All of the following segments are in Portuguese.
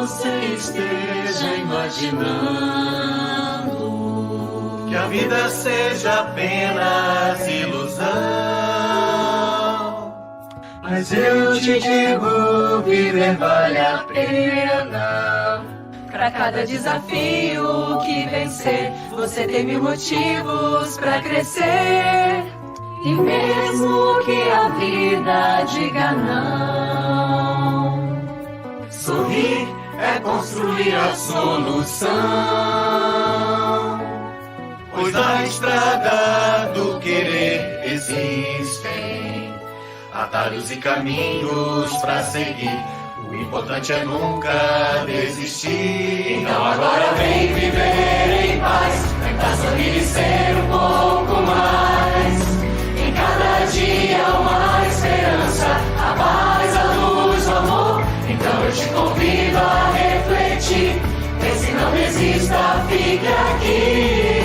você esteja imaginando que a vida seja apenas ilusão. Mas eu te digo, viver vale a pena. Pra cada desafio que vencer, você tem mil motivos pra crescer. E mesmo que a vida diga não, Sorrir é construir a solução, pois na estrada do querer existem atalhos e caminhos pra seguir. O importante é nunca desistir. Então agora vem viver em paz, tentar sorrir e ser um pouco mais. Em cada dia uma esperança, a paz, a luz, o amor. Então eu te convido a refletir. Pense, não desista, fique aqui.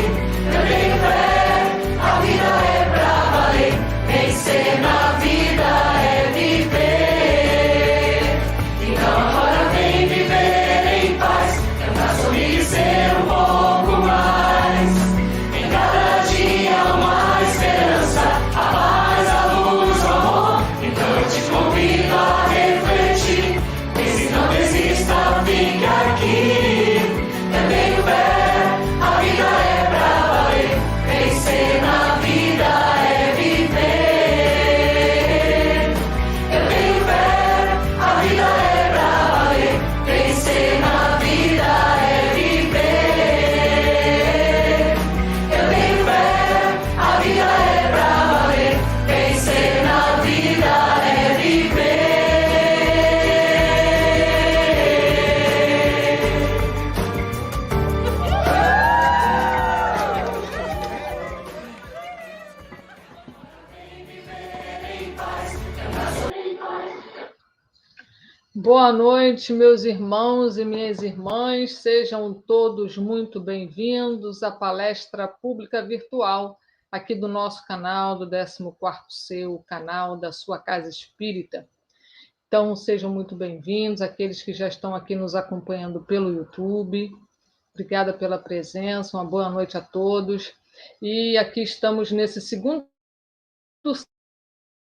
Eu tenho fé, a vida é pra valer. Vencer na vida é viver. Então agora vem viver em paz, tentar sorrir e ser um pouco mais. Em cada dia uma esperança, a paz, a luz, o amor. Então eu te convido a refletir. Pense, não desista, fique aqui. Eu tenho fé, a vida é pra valer. Vencer na vida é viver. Eu tenho fé, a vida é pra valer. Vencer na vida é viver. Eu tenho fé, a vida é pra valer. Vencer na vida é viver. Boa noite, meus irmãos e minhas irmãs, sejam todos muito bem-vindos à palestra pública virtual aqui do nosso canal, do 14º C, o canal da sua Casa Espírita. Então, sejam muito bem-vindos, aqueles que já estão aqui nos acompanhando pelo YouTube. Obrigada pela presença, uma boa noite a todos. E aqui estamos nesse segundo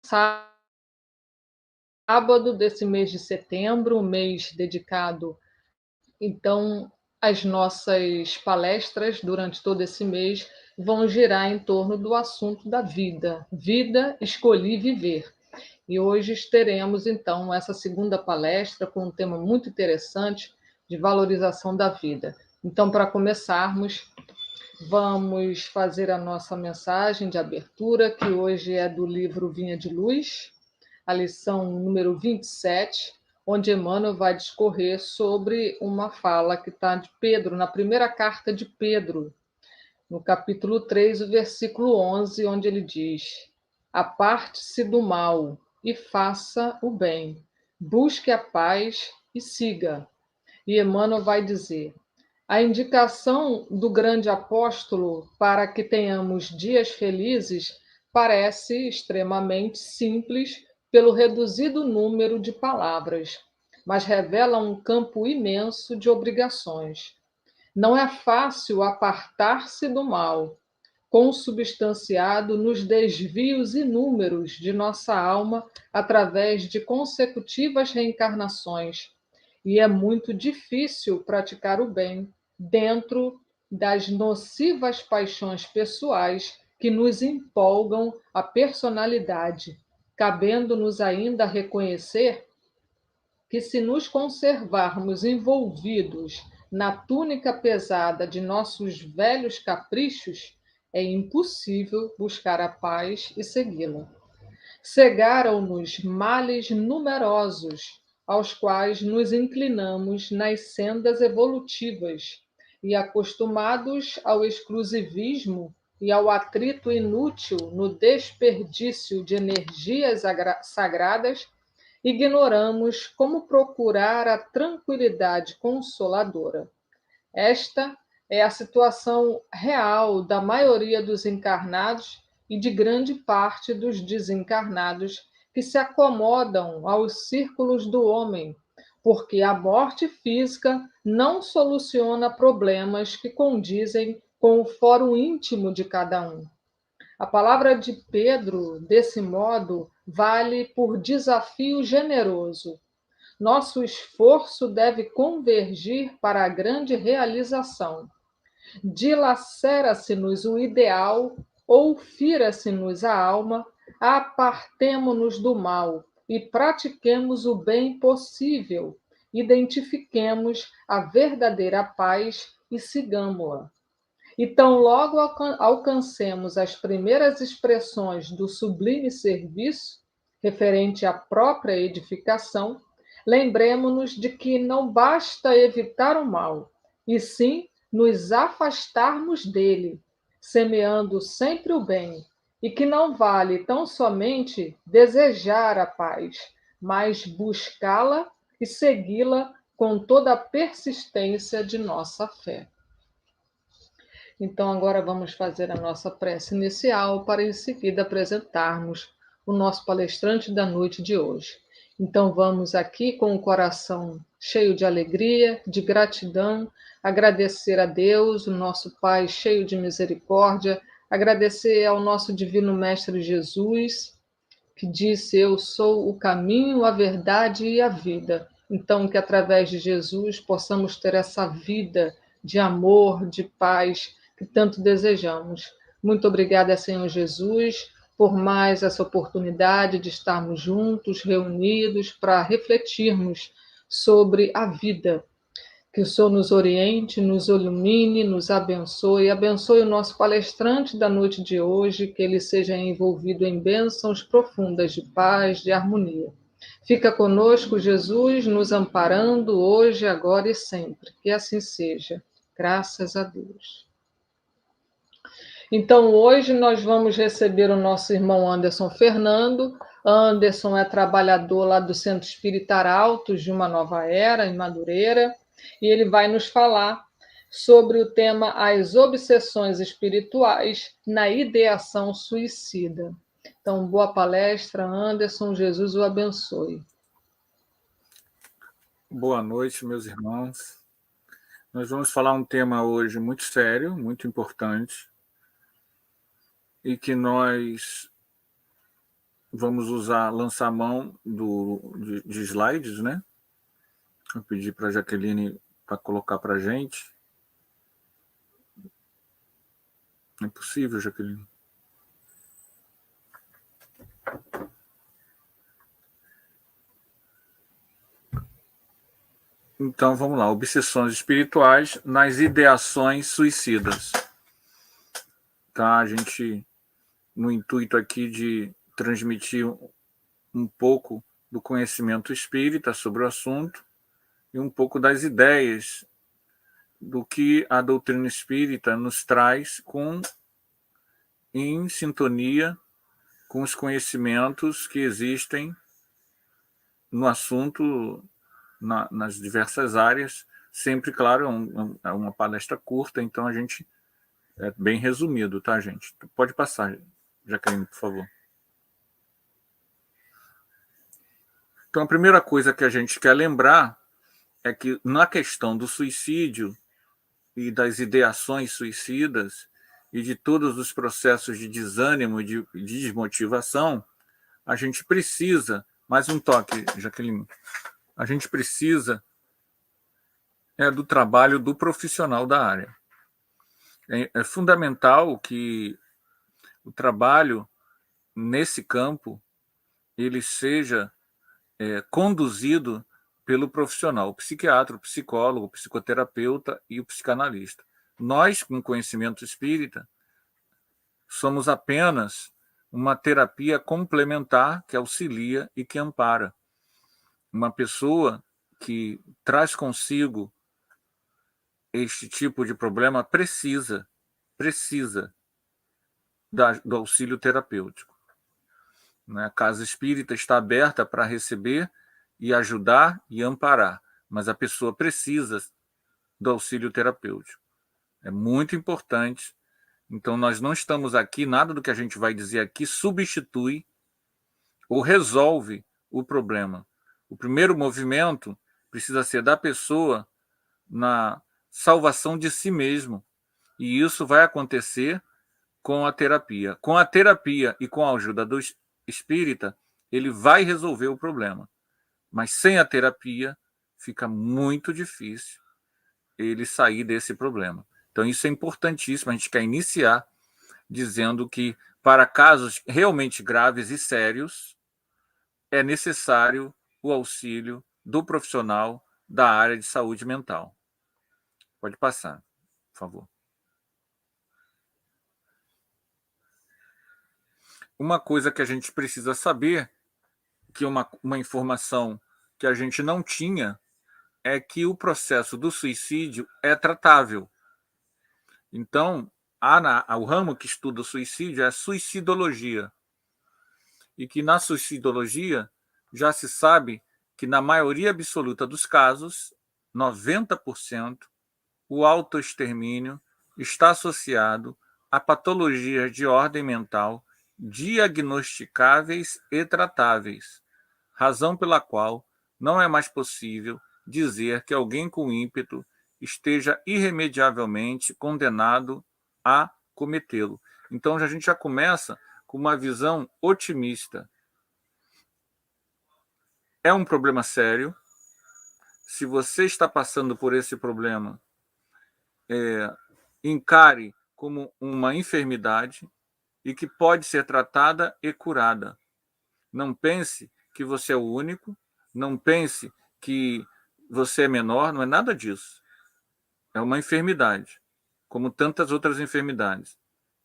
sábado desse mês de setembro, um mês dedicado, então, as nossas palestras durante todo esse mês vão girar em torno do assunto da vida. Vida, escolhi viver. E hoje teremos, então, essa segunda palestra com um tema muito interessante de valorização da vida. Então, para começarmos, vamos fazer a nossa mensagem de abertura, que hoje é do livro Vinha de Luz, a lição número 27, onde Emmanuel vai discorrer sobre uma fala que está de Pedro, na primeira carta de Pedro, no capítulo 3, o versículo 11, onde ele diz: aparte-se do mal e faça o bem, busque a paz e siga. E Emmanuel vai dizer: a indicação do grande apóstolo para que tenhamos dias felizes parece extremamente simples pelo reduzido número de palavras, mas revela um campo imenso de obrigações. Não é fácil apartar-se do mal, consubstanciado nos desvios inúmeros de nossa alma através de consecutivas reencarnações, e é muito difícil praticar o bem dentro das nocivas paixões pessoais que nos empolgam a personalidade, cabendo-nos ainda reconhecer que, se nos conservarmos envolvidos na túnica pesada de nossos velhos caprichos, é impossível buscar a paz e segui-la. Cegaram-nos males numerosos, aos quais nos inclinamos nas sendas evolutivas, e acostumados ao exclusivismo e ao atrito inútil no desperdício de energias sagradas, ignoramos como procurar a tranquilidade consoladora. Esta é a situação real da maioria dos encarnados e de grande parte dos desencarnados que se acomodam aos círculos do homem, porque a morte física não soluciona problemas que condizem com o fórum íntimo de cada um. A palavra de Pedro, desse modo, vale por desafio generoso. Nosso esforço deve convergir para a grande realização. Dilacera-se-nos o ideal ou fira-se-nos a alma, apartemo-nos do mal e pratiquemos o bem possível. Identifiquemos a verdadeira paz e sigamo-la. E tão logo alcancemos as primeiras expressões do sublime serviço, referente à própria edificação, lembremo-nos de que não basta evitar o mal, e sim nos afastarmos dele, semeando sempre o bem, e que não vale tão somente desejar a paz, mas buscá-la e segui-la com toda a persistência de nossa fé. Então, agora vamos fazer a nossa prece inicial para em seguida apresentarmos o nosso palestrante da noite de hoje. Então, vamos aqui com o coração cheio de alegria, de gratidão, agradecer a Deus, o nosso Pai cheio de misericórdia, agradecer ao nosso Divino Mestre Jesus, que disse: Eu sou o caminho, a verdade e a vida. Então, que através de Jesus possamos ter essa vida de amor, de paz, que tanto desejamos. Muito obrigada, Senhor Jesus, por mais essa oportunidade de estarmos juntos, reunidos, para refletirmos sobre a vida. Que o Senhor nos oriente, nos ilumine, nos abençoe. Abençoe o nosso palestrante da noite de hoje, que ele seja envolvido em bênçãos profundas de paz, de harmonia. Fica conosco, Jesus, nos amparando hoje, agora e sempre. Que assim seja. Graças a Deus. Então, hoje nós vamos receber o nosso irmão Anderson Fernando. Anderson é trabalhador lá do Centro Espírita Arautos de uma Nova Era, em Madureira, e ele vai nos falar sobre o tema As Obsessões Espirituais na Ideação Suicida. Então, boa palestra, Anderson, Jesus o abençoe. Boa noite, meus irmãos. Nós vamos falar um tema hoje muito sério, muito importante, e que nós vamos lançar mão de slides, né? Vou pedir para a Jaqueline para colocar para a gente. É possível, Jaqueline? Então, vamos lá. Obsessões espirituais nas ideações suicidas. Tá? A gente, no intuito aqui de transmitir um pouco do conhecimento espírita sobre o assunto e um pouco das ideias do que a doutrina espírita nos traz em sintonia com os conhecimentos que existem no assunto nas diversas áreas. Sempre, claro, é uma palestra curta, então a gente é bem resumido, tá, gente? Pode passar, Jaqueline, por favor. Então, a primeira coisa que a gente quer lembrar é que na questão do suicídio e das ideações suicidas e de todos os processos de desânimo e de desmotivação, a gente precisa, mais um toque, Jaqueline, a gente precisa do trabalho do profissional da área. É fundamental que o trabalho nesse campo ele seja conduzido pelo profissional, o psiquiatra, o psicólogo, o psicoterapeuta e o psicanalista. Nós, com conhecimento espírita, somos apenas uma terapia complementar que auxilia e que ampara. Uma pessoa que traz consigo este tipo de problema precisa do auxílio terapêutico. A casa espírita está aberta para receber e ajudar e amparar, mas a pessoa precisa do auxílio terapêutico. É muito importante. Então, nós não estamos aqui, nada do que a gente vai dizer aqui substitui ou resolve o problema. O primeiro movimento precisa ser da pessoa na salvação de si mesmo. E isso vai acontecer com a terapia. Com a terapia e com a ajuda do espírita, ele vai resolver o problema. Mas sem a terapia, fica muito difícil ele sair desse problema. Então, isso é importantíssimo. A gente quer iniciar dizendo que, para casos realmente graves e sérios, é necessário o auxílio do profissional da área de saúde mental. Pode passar, por favor. Uma coisa que a gente precisa saber, que uma informação que a gente não tinha, é que o processo do suicídio é tratável. Então, o ramo que estuda o suicídio é a suicidologia. E que na suicidologia já se sabe que, na maioria absoluta dos casos, 90%, o autoextermínio está associado a patologias de ordem mental diagnosticáveis e tratáveis, razão pela qual não é mais possível dizer que alguém com ímpeto esteja irremediavelmente condenado a cometê-lo. Então, a gente já começa com uma visão otimista. É um problema sério. Se você está passando por esse problema, encare como uma enfermidade e que pode ser tratada e curada. Não pense que você é o único, não pense que você é menor, não é nada disso. É uma enfermidade, como tantas outras enfermidades,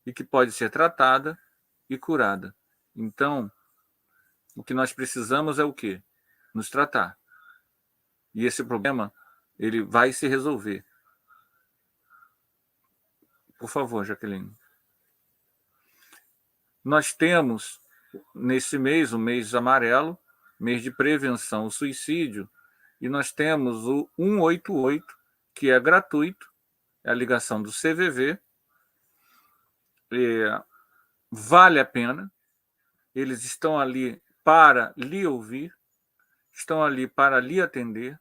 e que pode ser tratada e curada. Então, o que nós precisamos é o quê? Nos tratar. E esse problema, ele vai se resolver. Por favor, Jaqueline. Nós temos, nesse mês, o mês amarelo, mês de prevenção ao suicídio, e nós temos o 188, que é gratuito, é a ligação do CVV, vale a pena, eles estão ali para lhe ouvir, estão ali para lhe atender.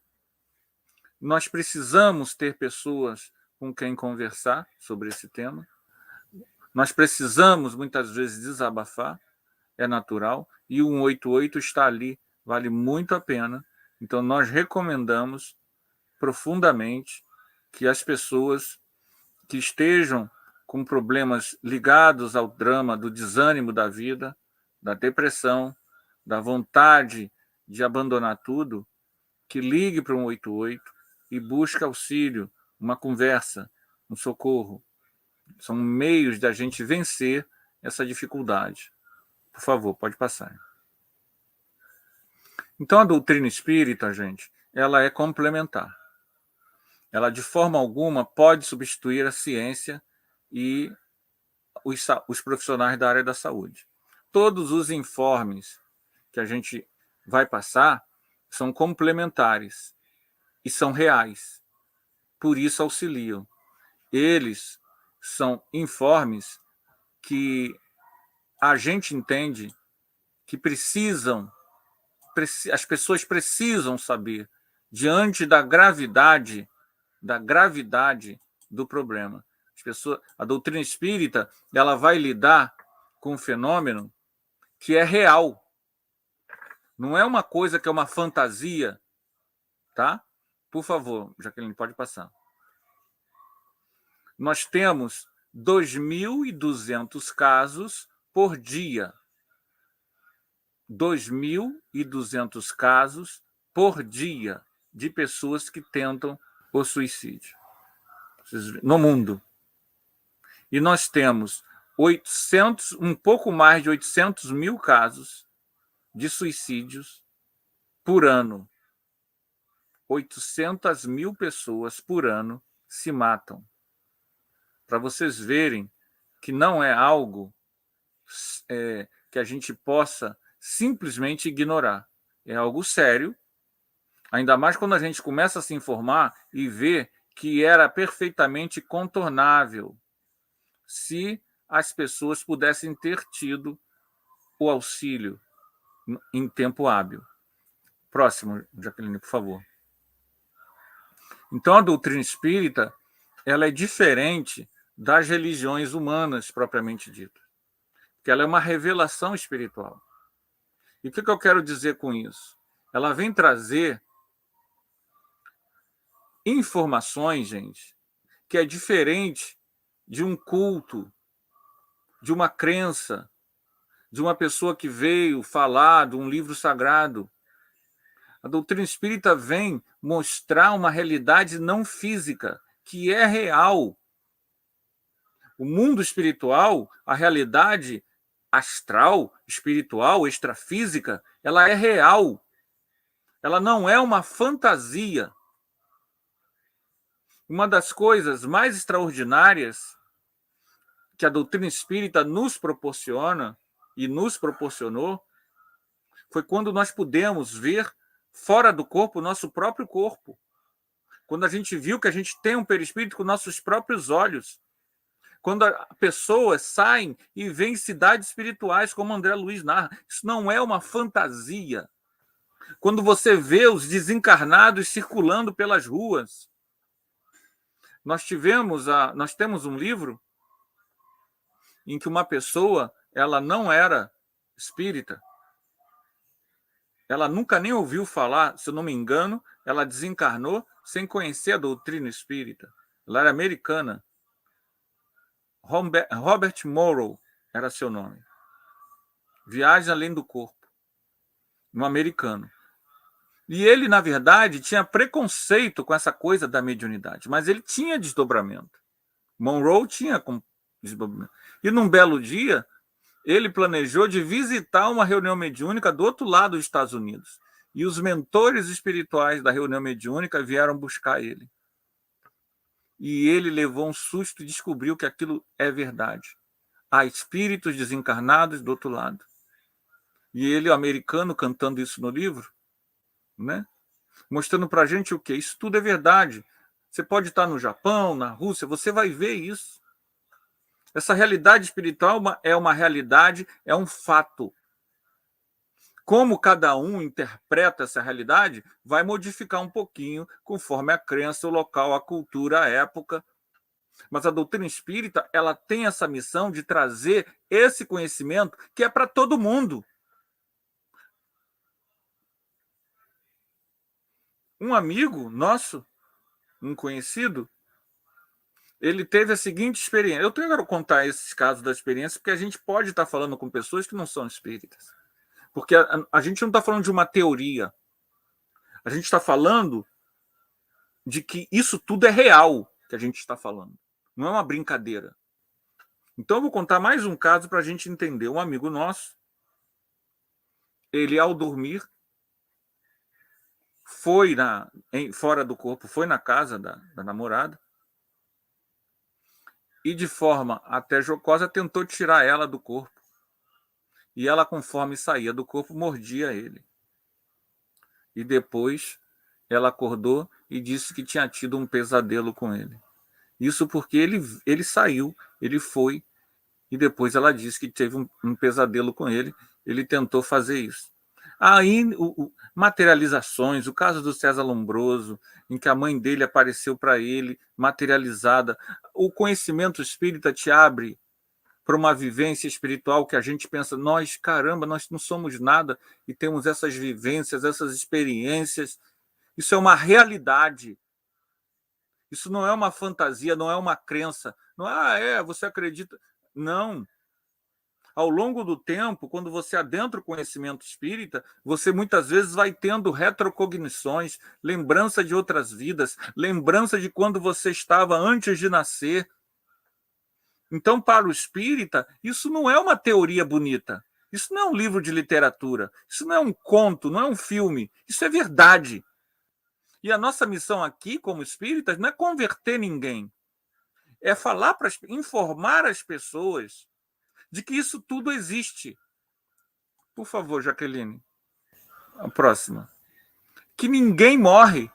Nós precisamos ter pessoas com quem conversar sobre esse tema. Nós precisamos, muitas vezes, desabafar, é natural, e o 188 está ali, vale muito a pena. Então, nós recomendamos profundamente que as pessoas que estejam com problemas ligados ao drama do desânimo da vida, da depressão, da vontade de abandonar tudo, que ligue para o 188 e busque auxílio, uma conversa, um socorro. São meios da gente vencer essa dificuldade. Por favor, pode passar. Então, a doutrina espírita, gente, ela é complementar. Ela, de forma alguma, pode substituir a ciência e os profissionais da área da saúde. Todos os informes que a gente vai passar são complementares e são reais. Por isso auxiliam. Eles são informes que a gente entende que as pessoas precisam saber diante da gravidade do problema. A doutrina espírita, ela vai lidar com um fenômeno que é real. Não é uma coisa que é uma fantasia, tá? Por favor, Jaqueline, pode passar. Nós temos 2.200 casos por dia. 2.200 casos por dia de pessoas que tentam o suicídio no mundo. E nós temos um pouco mais de 800 mil casos de suicídios por ano. 800 mil pessoas por ano se matam. Para vocês verem que não é algo que a gente possa simplesmente ignorar. É algo sério, ainda mais quando a gente começa a se informar e ver que era perfeitamente contornável se as pessoas pudessem ter tido o auxílio em tempo hábil. Próximo, Jaqueline, por favor. Então, a doutrina espírita, ela é diferente das religiões humanas, propriamente dita, porque ela é uma revelação espiritual. E o que eu quero dizer com isso? Ela vem trazer informações, gente, que é diferente de um culto, de uma crença, de uma pessoa que veio falar de um livro sagrado. A doutrina espírita vem mostrar uma realidade não física, que é real. O mundo espiritual, a realidade astral, espiritual, extrafísica, ela é real. Ela não é uma fantasia. Uma das coisas mais extraordinárias que a doutrina espírita nos proporciona e nos proporcionou foi quando nós pudemos ver fora do corpo o nosso próprio corpo. Quando a gente viu que a gente tem um perispírito com nossos próprios olhos. Quando pessoas saem e veem cidades espirituais, como André Luiz narra. Isso não é uma fantasia. Quando você vê os desencarnados circulando pelas ruas. Nós temos um livro em que uma pessoa, ela não era espírita. Ela nunca nem ouviu falar, se eu não me engano, ela desencarnou sem conhecer a doutrina espírita. Ela era americana. Robert Morrow era seu nome. Viagem Além do Corpo. Um americano. E ele, na verdade, tinha preconceito com essa coisa da mediunidade, mas ele tinha desdobramento. Monroe tinha desdobramento. E num belo dia, ele planejou de visitar uma reunião mediúnica do outro lado dos Estados Unidos. E os mentores espirituais da reunião mediúnica vieram buscar ele. E ele levou um susto e descobriu que aquilo é verdade. Há espíritos desencarnados do outro lado. E ele, o americano, cantando isso no livro, né? Mostrando para a gente o quê? Isso tudo é verdade. Você pode estar no Japão, na Rússia, você vai ver isso. Essa realidade espiritual é uma realidade, é um fato. Como cada um interpreta essa realidade, vai modificar um pouquinho conforme a crença, o local, a cultura, a época. Mas a doutrina espírita, ela tem essa missão de trazer esse conhecimento que é para todo mundo. Um amigo nosso, um conhecido, ele teve a seguinte experiência. Eu quero contar esses casos da experiência porque a gente pode estar falando com pessoas que não são espíritas. Porque a gente não está falando de uma teoria. A gente está falando de que isso tudo é real que a gente está falando. Não é uma brincadeira. Então eu vou contar mais um caso para a gente entender. Um amigo nosso, ele ao dormir, foi fora do corpo, foi na casa da namorada e de forma até jocosa tentou tirar ela do corpo. E ela, conforme saía do corpo, mordia ele. E depois ela acordou e disse que tinha tido um pesadelo com ele. Isso porque ele saiu, ele foi, e depois ela disse que teve um pesadelo com ele. Ele tentou fazer isso. Aí, materializações, o caso do César Lombroso, em que a mãe dele apareceu para ele, materializada. O conhecimento espírita te abre para uma vivência espiritual que a gente pensa, nós não somos nada e temos essas vivências, essas experiências. Isso é uma realidade. Isso não é uma fantasia, não é uma crença. Não é, você acredita. Não. Ao longo do tempo, quando você adentra o conhecimento espírita, você muitas vezes vai tendo retrocognições, lembrança de outras vidas, lembrança de quando você estava antes de nascer. Então, para o espírita, isso não é uma teoria bonita. Isso não é um livro de literatura. Isso não é um conto, não é um filme. Isso é verdade. E a nossa missão aqui, como espíritas, não é converter ninguém. É informar as pessoas de que isso tudo existe. Por favor, Jaqueline. A próxima. Que ninguém morre.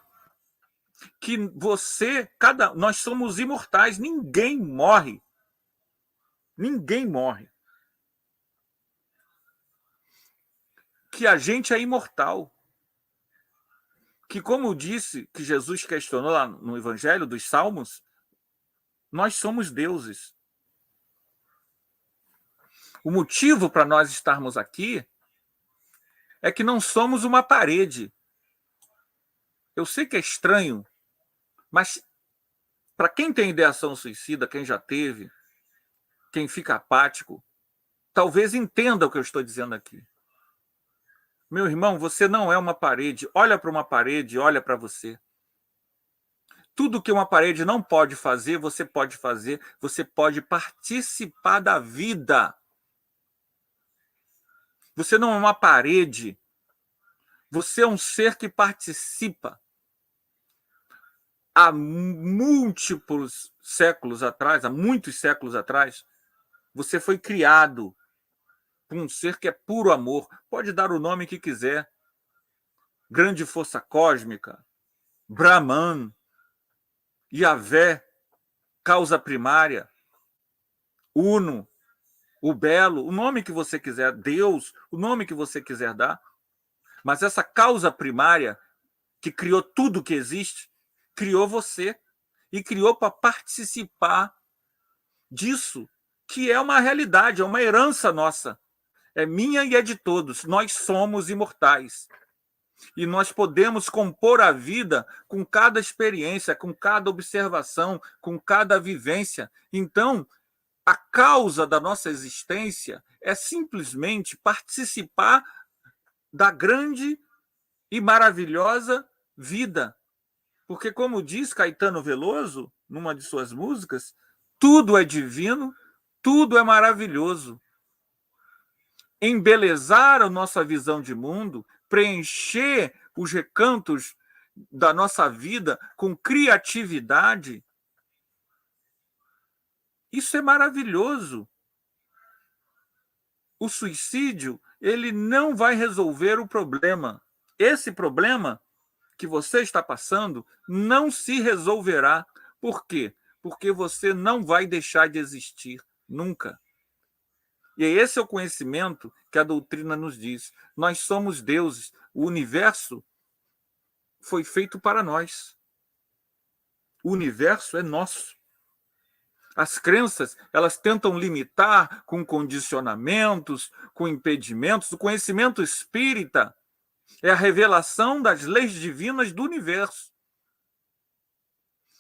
Que nós somos imortais. Ninguém morre. Ninguém morre. Que a gente é imortal. que, como disse, que Jesus questionou lá no Evangelho dos Salmos, nós somos deuses. O motivo para nós estarmos aqui é que não somos uma parede. Eu sei que é estranho, mas para quem tem ideação suicida, quem já teve, quem fica apático, talvez entenda o que eu estou dizendo aqui. Meu irmão, você não é uma parede. Olha para uma parede, olha para você. Tudo que uma parede não pode fazer, você pode fazer. Você pode participar da vida. Você não é uma parede. Você é um ser que participa. Há múltiplos séculos atrás, há muitos séculos atrás, você foi criado por um ser que é puro amor. Pode dar o nome que quiser. Grande força cósmica, Brahman, Yahvé, causa primária, Uno, o Belo, o nome que você quiser, Deus, o nome que você quiser dar. Mas essa causa primária que criou tudo que existe, criou você e criou para participar disso, que é uma realidade, é uma herança nossa. É minha e é de todos. Nós somos imortais. E nós podemos compor a vida com cada experiência, com cada observação, com cada vivência. Então, a causa da nossa existência é simplesmente participar da grande e maravilhosa vida. Porque, como diz Caetano Veloso, numa de suas músicas, tudo é divino, tudo é maravilhoso. Embelezar a nossa visão de mundo, preencher os recantos da nossa vida com criatividade, isso é maravilhoso. O suicídio, ele não vai resolver o problema. Esse problema que você está passando não se resolverá. Por quê? Porque você não vai deixar de existir nunca. E esse é o conhecimento que a doutrina nos diz. Nós somos deuses. O universo foi feito para nós. O universo é nosso. As crenças, elas tentam limitar com condicionamentos, com impedimentos. O conhecimento espírita é a revelação das leis divinas do universo.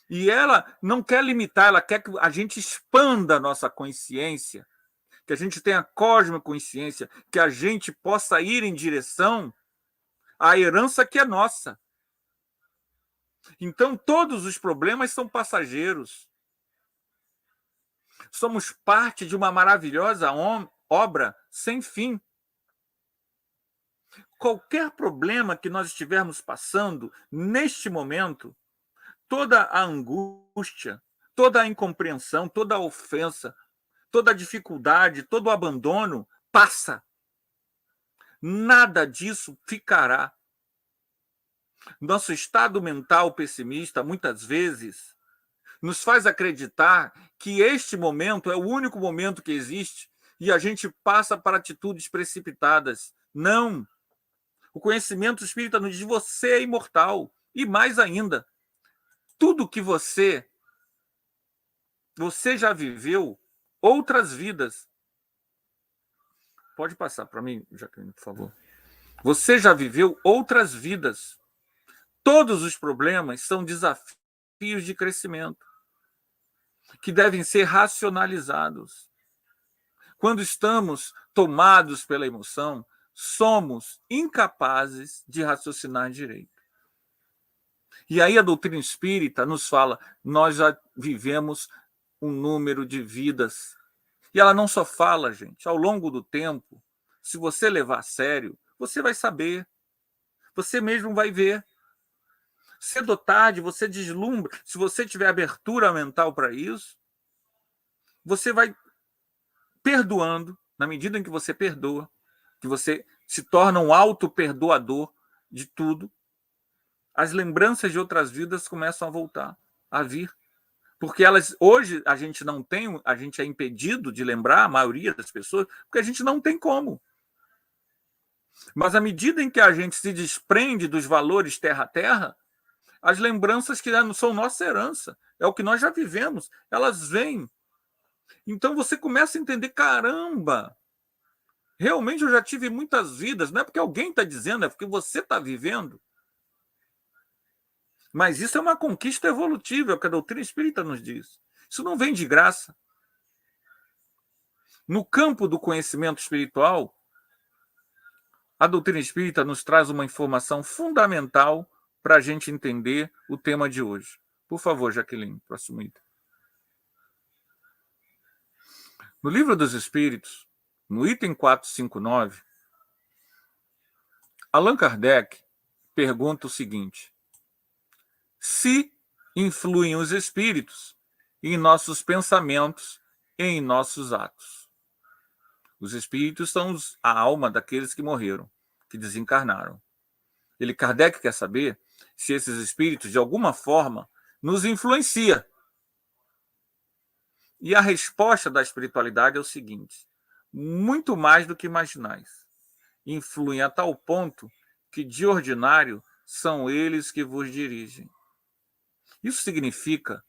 E ela não quer limitar, ela quer que a gente expanda a nossa consciência, que a gente tenha cosmoconsciência, que a gente possa ir em direção à herança que é nossa. Então, todos os problemas são passageiros. Somos parte de uma maravilhosa obra sem fim. Qualquer problema que nós estivermos passando neste momento, toda a angústia, toda a incompreensão, toda a ofensa, toda a dificuldade, todo o abandono passa. Nada disso ficará. Nosso estado mental pessimista, muitas vezes, nos faz acreditar que este momento é o único momento que existe e a gente passa para atitudes precipitadas. Não! O conhecimento espírita nos diz que você é imortal. E mais ainda, tudo que você já viveu outras vidas. Pode passar para mim, Jaqueline, por favor. Você já viveu outras vidas. Todos os problemas são desafios de crescimento que devem ser racionalizados. Quando estamos tomados pela emoção, somos incapazes de raciocinar direito. E aí a doutrina espírita nos fala, nós já vivemos um número de vidas. E ela não só fala, gente, ao longo do tempo, se você levar a sério, você vai saber, você mesmo vai ver. Cedo ou tarde, você deslumbra. Se você tiver abertura mental para isso, você vai perdoando, na medida em que você perdoa, que você se torna um auto-perdoador de tudo, as lembranças de outras vidas começam a voltar, a vir. Porque elas, hoje a gente não tem, a gente é impedido de lembrar, a maioria das pessoas, porque a gente não tem como. Mas à medida em que a gente se desprende dos valores terra a terra, as lembranças que são nossa herança, é o que nós já vivemos, elas vêm. Então você começa a entender, caramba, realmente eu já tive muitas vidas, não é porque alguém está dizendo, é porque você está vivendo. Mas isso é uma conquista evolutiva, é o que a doutrina espírita nos diz. Isso não vem de graça. No campo do conhecimento espiritual, a doutrina espírita nos traz uma informação fundamental para a gente entender o tema de hoje. Por favor, Jaqueline, próximo item. No Livro dos Espíritos, no item 459, Allan Kardec pergunta o seguinte: se influem os espíritos em nossos pensamentos e em nossos atos? Os espíritos são a alma daqueles que morreram, que desencarnaram. Kardec quer saber se esses espíritos, de alguma forma, nos influenciam. E a resposta da espiritualidade é o seguinte: muito mais do que imaginais. Influem a tal ponto que, de ordinário, são eles que vos dirigem. Isso significa,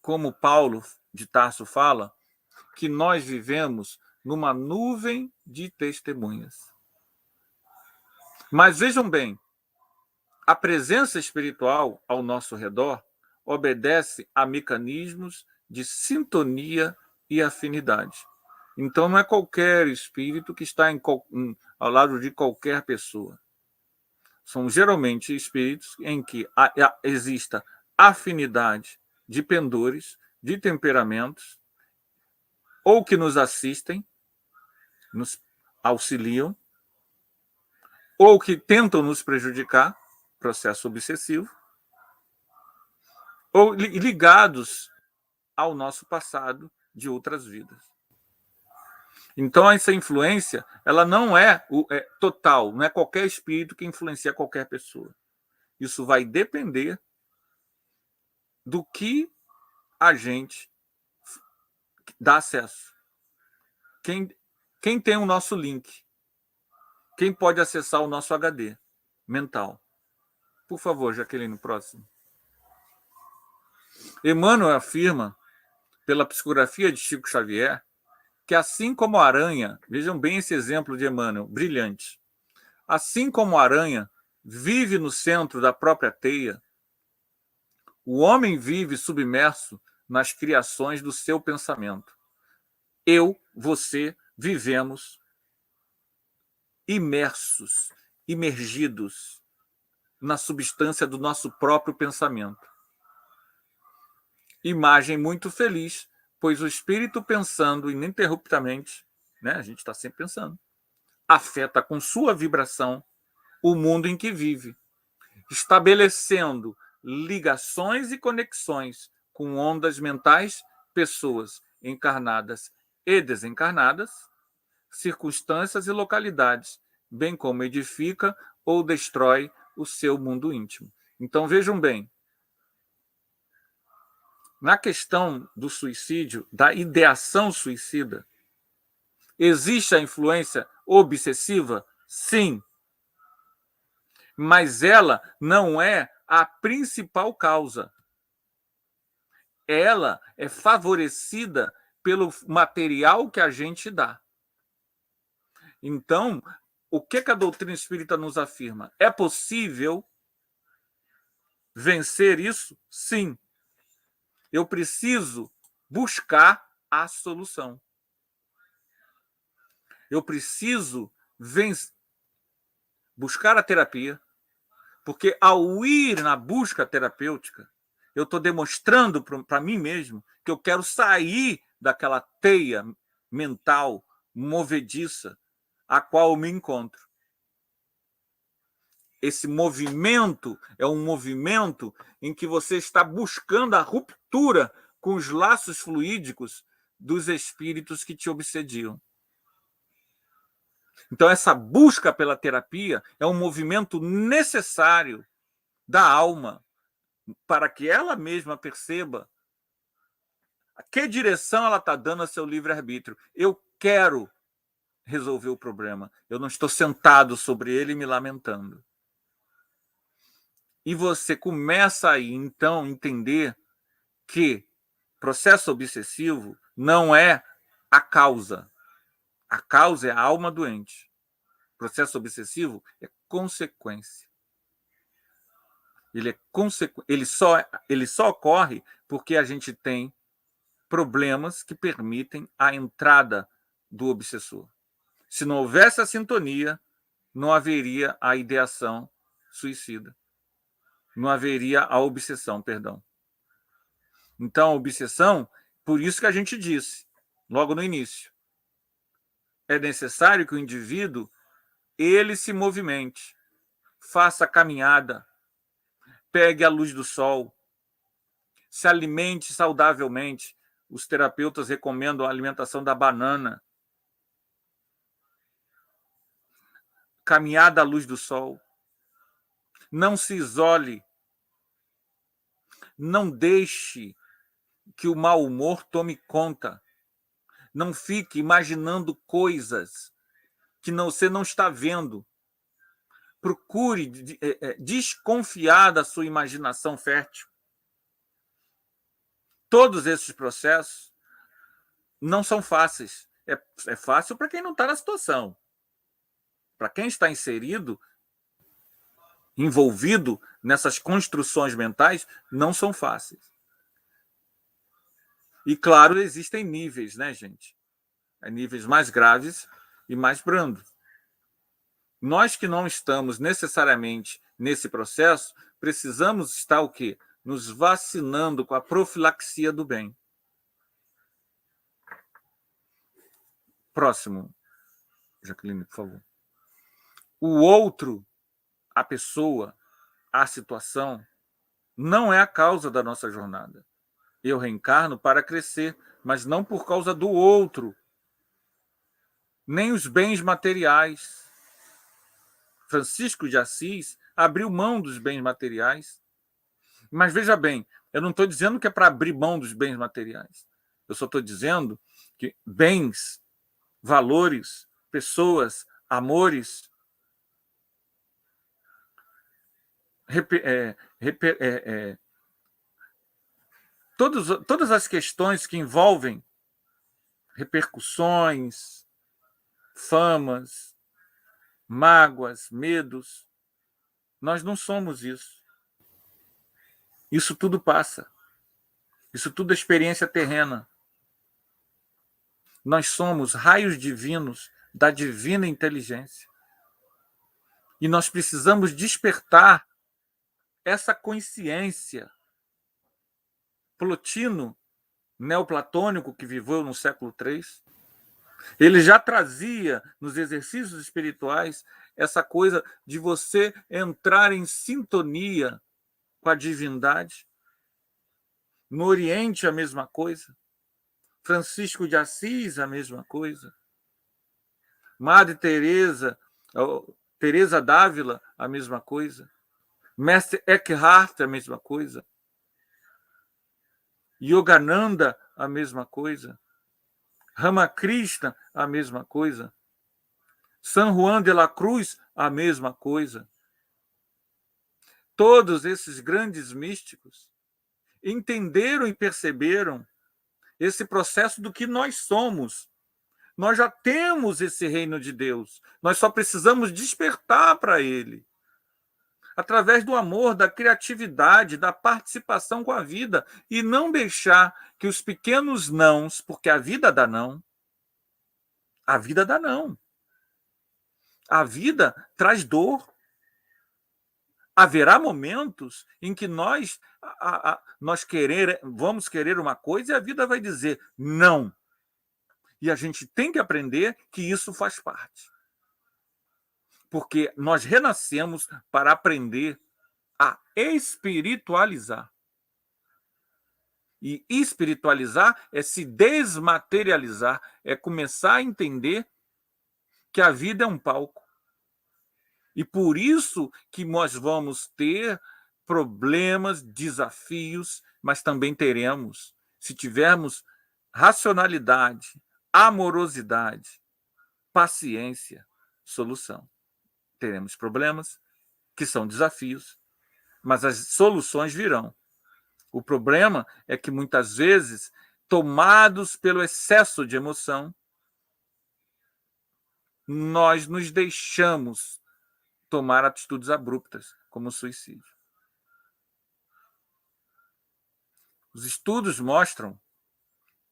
como Paulo de Tarso fala, que nós vivemos numa nuvem de testemunhas. Mas vejam bem, a presença espiritual ao nosso redor obedece a mecanismos de sintonia e afinidade. Então, não é qualquer espírito que está ao lado de qualquer pessoa. São geralmente espíritos em que exista afinidade de pendores, de temperamentos, ou que nos assistem, nos auxiliam, ou que tentam nos prejudicar, processo obsessivo, ou ligados ao nosso passado de outras vidas. Então, essa influência, ela não é total, não é qualquer espírito que influencia qualquer pessoa. Isso vai depender do que a gente dá acesso. Quem tem o nosso link? Quem pode acessar o nosso HD mental? Por favor, Jaqueline, próximo. Emmanuel afirma, pela psicografia de Chico Xavier, que assim como a aranha, vejam bem esse exemplo de Emmanuel, brilhante, assim como a aranha vive no centro da própria teia, o homem vive submerso nas criações do seu pensamento. Eu, você, vivemos imergidos na substância do nosso próprio pensamento. Imagem muito feliz, pois o espírito pensando ininterruptamente, né, a gente está sempre pensando, afeta com sua vibração o mundo em que vive, estabelecendo ligações e conexões com ondas mentais, pessoas encarnadas e desencarnadas, circunstâncias e localidades, bem como edifica ou destrói o seu mundo íntimo. Então, vejam bem, na questão do suicídio, da ideação suicida, existe a influência obsessiva? Sim. Mas ela não é a principal causa. Ela é favorecida pelo material que a gente dá. Então, o que a doutrina espírita nos afirma? É possível vencer isso? Sim. Eu preciso buscar a solução. Eu preciso buscar a terapia, porque ao ir na busca terapêutica, eu estou demonstrando para mim mesmo que eu quero sair daquela teia mental movediça a qual eu me encontro. Esse movimento é um movimento em que você está buscando a ruptura com os laços fluídicos dos espíritos que te obsediam. Então, essa busca pela terapia é um movimento necessário da alma para que ela mesma perceba a que direção ela está dando a seu livre-arbítrio. Eu quero resolver o problema. Eu não estou sentado sobre ele me lamentando. E você começa aí, então, a entender que processo obsessivo não é a causa. A causa é a alma doente. Processo obsessivo é consequência. Ele só ocorre porque a gente tem problemas que permitem a entrada do obsessor. Se não houvesse a sintonia, não haveria a ideação suicida. Não haveria a obsessão, perdão. Então, a obsessão, por isso que a gente disse, logo no início, é necessário que o indivíduo ele se movimente, faça a caminhada, pegue a luz do sol, se alimente saudavelmente. Os terapeutas recomendam a alimentação da banana. Caminhada à luz do sol. Não se isole. Não deixe que o mau humor tome conta. Não fique imaginando coisas que você não está vendo. Procure desconfiar da sua imaginação fértil. Todos esses processos não são fáceis. É fácil para quem não está na situação. Para quem está inserido, envolvido nessas construções mentais, não são fáceis. E, claro, existem níveis, né, gente? Níveis mais graves e mais brandos. Nós que não estamos necessariamente nesse processo, precisamos estar o quê? Nos vacinando com a profilaxia do bem. Próximo, Jaqueline, por favor. O outro, a pessoa, a situação, não é a causa da nossa jornada. Eu reencarno para crescer, mas não por causa do outro, nem os bens materiais. Francisco de Assis abriu mão dos bens materiais. Mas veja bem, eu não estou dizendo que é para abrir mão dos bens materiais. Eu só estou dizendo que bens, valores, pessoas, amores, todas as questões que envolvem repercussões, famas, mágoas, medos, nós não somos isso. Isso tudo passa. Isso tudo é experiência terrena. Nós somos raios divinos da divina inteligência. E nós precisamos despertar essa consciência. Plotino, neoplatônico, que viveu no século III, ele já trazia nos exercícios espirituais essa coisa de você entrar em sintonia com a divindade. No Oriente, a mesma coisa. Francisco de Assis, a mesma coisa. Madre Teresa d'Ávila, a mesma coisa. Mestre Eckhart, a mesma coisa. Yogananda, a mesma coisa. Ramakrishna, a mesma coisa. San Juan de la Cruz, a mesma coisa. Todos esses grandes místicos entenderam e perceberam esse processo do que nós somos. Nós já temos esse reino de Deus. Nós só precisamos despertar para ele. Através do amor, da criatividade, da participação com a vida. E não deixar que os pequenos nãos, porque a vida dá não. A vida dá não. A vida traz dor. Haverá momentos em que nós vamos querer uma coisa e a vida vai dizer não. E a gente tem que aprender que isso faz parte. Porque nós renascemos para aprender a espiritualizar. E espiritualizar é se desmaterializar, é começar a entender que a vida é um palco. E por isso que nós vamos ter problemas, desafios, mas também teremos, se tivermos racionalidade, amorosidade, paciência, solução. Teremos problemas, que são desafios, mas as soluções virão. O problema é que, muitas vezes, tomados pelo excesso de emoção, nós nos deixamos tomar atitudes abruptas, como o suicídio. Os estudos mostram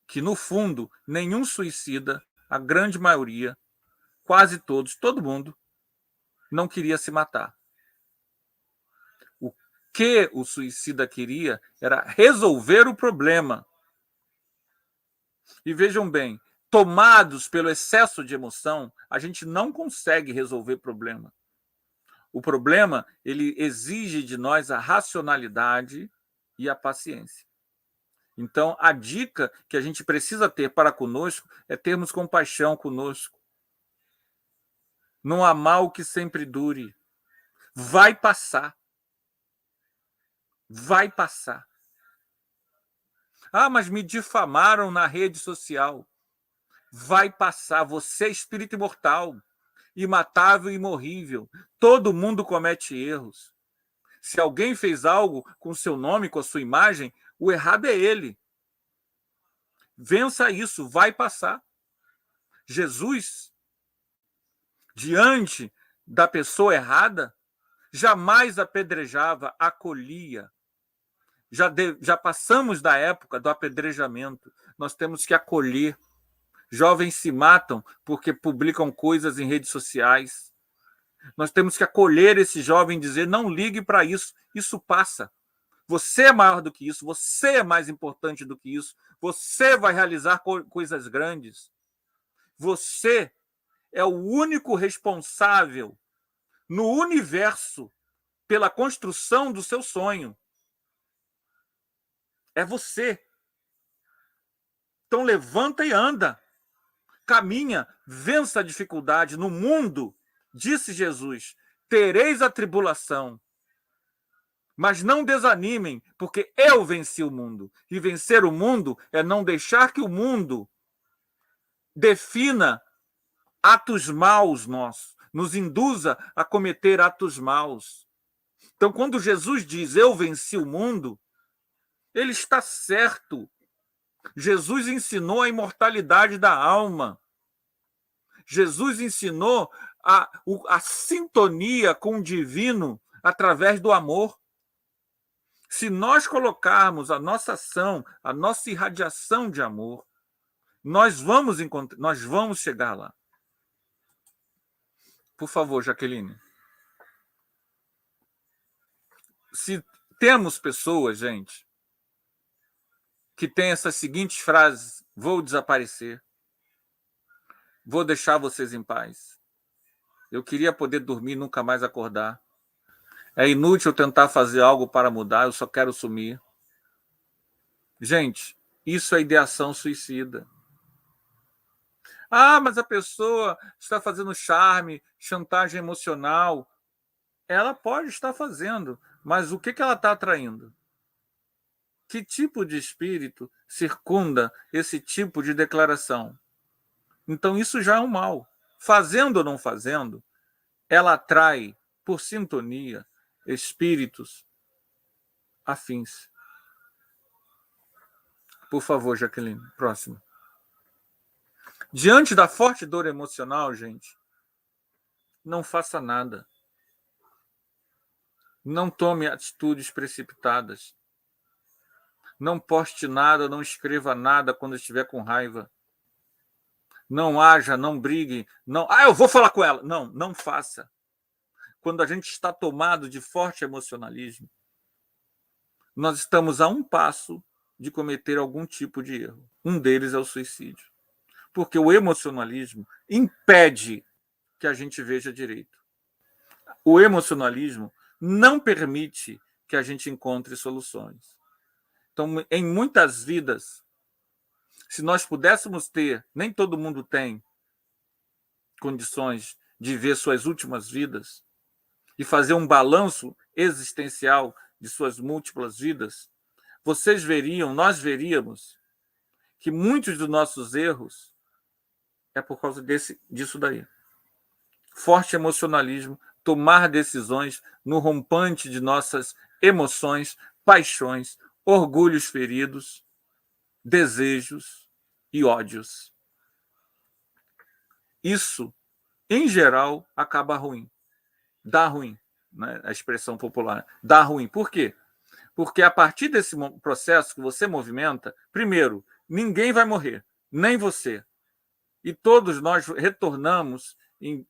que, no fundo, nenhum suicida, a grande maioria, quase todos, todo mundo, não queria se matar. O que o suicida queria era resolver o problema. E vejam bem, tomados pelo excesso de emoção, a gente não consegue resolver problema. O problema, ele exige de nós a racionalidade e a paciência. Então, a dica que a gente precisa ter para conosco é termos compaixão conosco. Não há mal que sempre dure. Vai passar. Vai passar. Ah, mas me difamaram na rede social. Vai passar. Você é espírito imortal, imatável e imorrível. Todo mundo comete erros. Se alguém fez algo com seu nome, com a sua imagem, o errado é ele. Vença isso, vai passar. Jesus, diante da pessoa errada, jamais apedrejava, acolhia. Já passamos da época do apedrejamento. Nós temos que acolher. Jovens se matam porque publicam coisas em redes sociais. Nós temos que acolher esse jovem e dizer: não ligue para isso, isso passa. Você é maior do que isso, você é mais importante do que isso, você vai realizar coisas grandes. Você é o único responsável no universo pela construção do seu sonho. É você. Então levanta e anda. Caminha, vença a dificuldade. No mundo, disse Jesus, tereis a tribulação. Mas não desanimem, porque eu venci o mundo. E vencer o mundo é não deixar que o mundo defina atos maus nossos, nos induza a cometer atos maus. Então, quando Jesus diz, eu venci o mundo, ele está certo. Jesus ensinou a imortalidade da alma. Jesus ensinou a sintonia com o divino através do amor. Se nós colocarmos a nossa ação, a nossa irradiação de amor, nós vamos chegar lá. Por favor, Jaqueline. Se temos pessoas, gente, que têm essas seguintes frases: vou desaparecer, vou deixar vocês em paz, eu queria poder dormir e nunca mais acordar, é inútil tentar fazer algo para mudar, eu só quero sumir. Gente, isso é ideação suicida. Ah, mas a pessoa está fazendo charme, chantagem emocional. Ela pode estar fazendo, mas o que ela está atraindo? Que tipo de espírito circunda esse tipo de declaração? Então isso já é um mal. Fazendo ou não fazendo, ela atrai, por sintonia, espíritos afins. Por favor, Jaqueline, próximo. Diante da forte dor emocional, gente, não faça nada. Não tome atitudes precipitadas. Não poste nada, não escreva nada quando estiver com raiva. Não haja, não brigue. Não, eu vou falar com ela. Não, não faça. Quando a gente está tomado de forte emocionalismo, nós estamos a um passo de cometer algum tipo de erro. Um deles é o suicídio. Porque o emocionalismo impede que a gente veja direito. O emocionalismo não permite que a gente encontre soluções. Então, em muitas vidas, se nós pudéssemos ter, nem todo mundo tem condições de ver suas últimas vidas e fazer um balanço existencial de suas múltiplas vidas, nós veríamos que muitos dos nossos erros é por causa disso daí. Forte emocionalismo, tomar decisões no rompante de nossas emoções, paixões, orgulhos feridos, desejos e ódios. Isso, em geral, acaba ruim. Dá ruim, né? A expressão popular. Dá ruim. Por quê? Porque a partir desse processo que você movimenta, primeiro, ninguém vai morrer, nem você. E todos nós retornamos em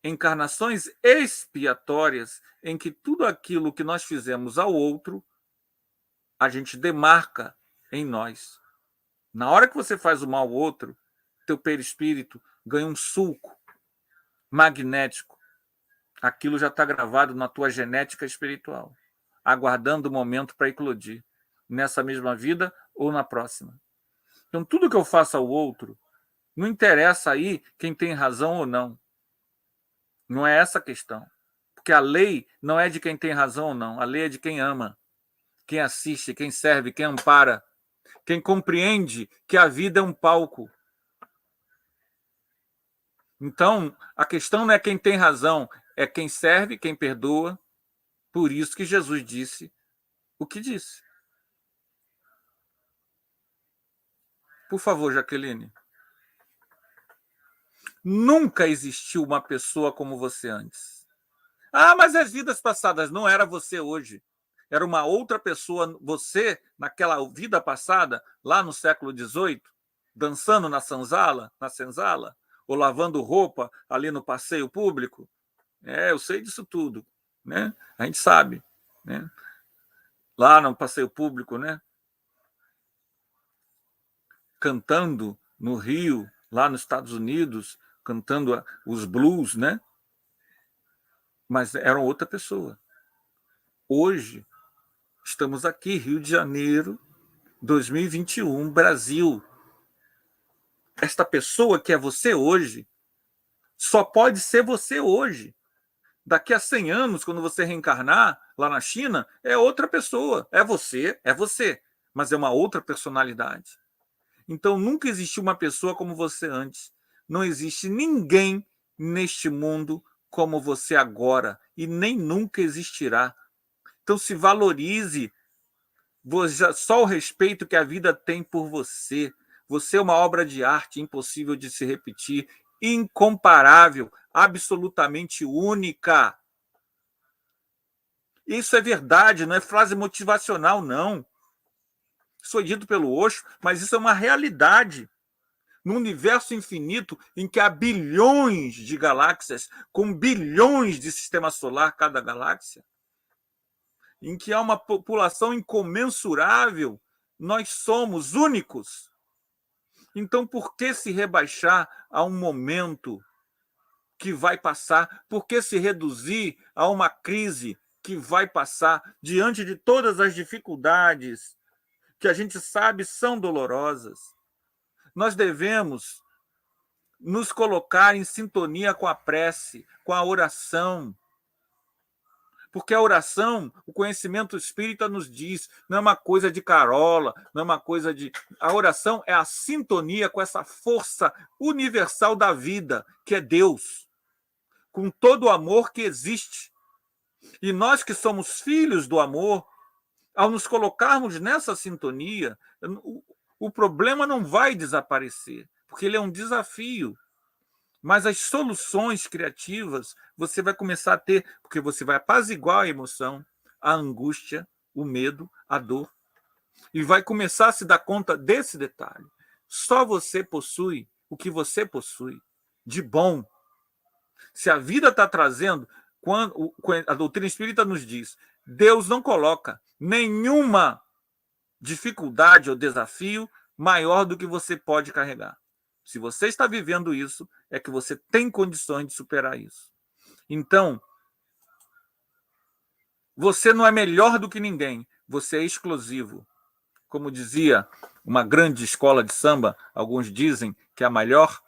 encarnações expiatórias em que tudo aquilo que nós fizemos ao outro, a gente demarca em nós. Na hora que você faz o mal ao outro, teu perispírito ganha um sulco magnético. Aquilo já está gravado na tua genética espiritual, aguardando o momento para eclodir, nessa mesma vida ou na próxima. Então, tudo que eu faço ao outro, não interessa aí quem tem razão ou não. Não é essa a questão. Porque a lei não é de quem tem razão ou não. A lei é de quem ama, quem assiste, quem serve, quem ampara, quem compreende que a vida é um palco. Então, a questão não é quem tem razão, é quem serve, quem perdoa. Por isso que Jesus disse o que disse. Por favor, Jaqueline. Nunca existiu uma pessoa como você antes. Ah, mas as vidas passadas não era você hoje. Era uma outra pessoa, você, naquela vida passada, lá no século XVIII, dançando na senzala, ou lavando roupa ali no passeio público. Eu sei disso tudo, né? A gente sabe, né? Lá no passeio público, né? Cantando no Rio, lá nos Estados Unidos, cantando os blues, né? Mas eram outra pessoa. Hoje, estamos aqui, Rio de Janeiro, 2021, Brasil. Esta pessoa que é você hoje, só pode ser você hoje. Daqui a 100 anos, quando você reencarnar lá na China, é outra pessoa. É você, mas é uma outra personalidade. Então, nunca existiu uma pessoa como você antes. Não existe ninguém neste mundo como você agora, e nem nunca existirá. Então, se valorize só o respeito que a vida tem por você. Você é uma obra de arte impossível de se repetir, incomparável, absolutamente única. Isso é verdade, não é frase motivacional, não. Isso foi dito pelo Osho, mas isso é uma realidade. No universo infinito, em que há bilhões de galáxias, com bilhões de sistemas solar cada galáxia, em que há uma população incomensurável, nós somos únicos. Então, por que se rebaixar a um momento que vai passar? Por que se reduzir a uma crise que vai passar diante de todas as dificuldades que a gente sabe são dolorosas? Nós devemos nos colocar em sintonia com a prece, com a oração. Porque a oração, o conhecimento espírita nos diz, não é uma coisa de carola, não é uma coisa de... A oração é a sintonia com essa força universal da vida, que é Deus, com todo o amor que existe. E nós que somos filhos do amor, ao nos colocarmos nessa sintonia, o problema não vai desaparecer, porque ele é um desafio. Mas as soluções criativas você vai começar a ter, porque você vai apaziguar a emoção, a angústia, o medo, a dor, e vai começar a se dar conta desse detalhe. Só você possui o que você possui de bom. Se a vida está trazendo, quando a doutrina espírita nos diz, Deus não coloca nenhuma dificuldade ou desafio maior do que você pode carregar. Se você está vivendo isso, é que você tem condições de superar isso. Então, você não é melhor do que ninguém, você é exclusivo. Como dizia uma grande escola de samba, alguns dizem que a maior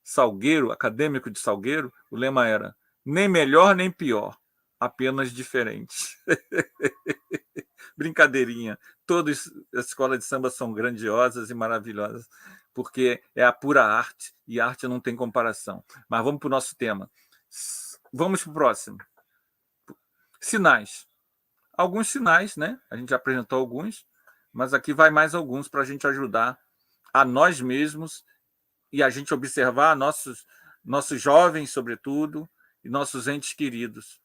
Salgueiro, acadêmico de Salgueiro, o lema era nem melhor nem pior, apenas diferente. Brincadeirinha. Todas as escolas de samba são grandiosas e maravilhosas. porque é a pura arte, e arte não tem comparação. Mas vamos para o nosso tema. Vamos para o próximo. Sinais. Alguns sinais, né? A gente já apresentou alguns, mas aqui vai mais alguns para a gente ajudar a nós mesmos e a gente observar nossos jovens, sobretudo, e nossos entes queridos.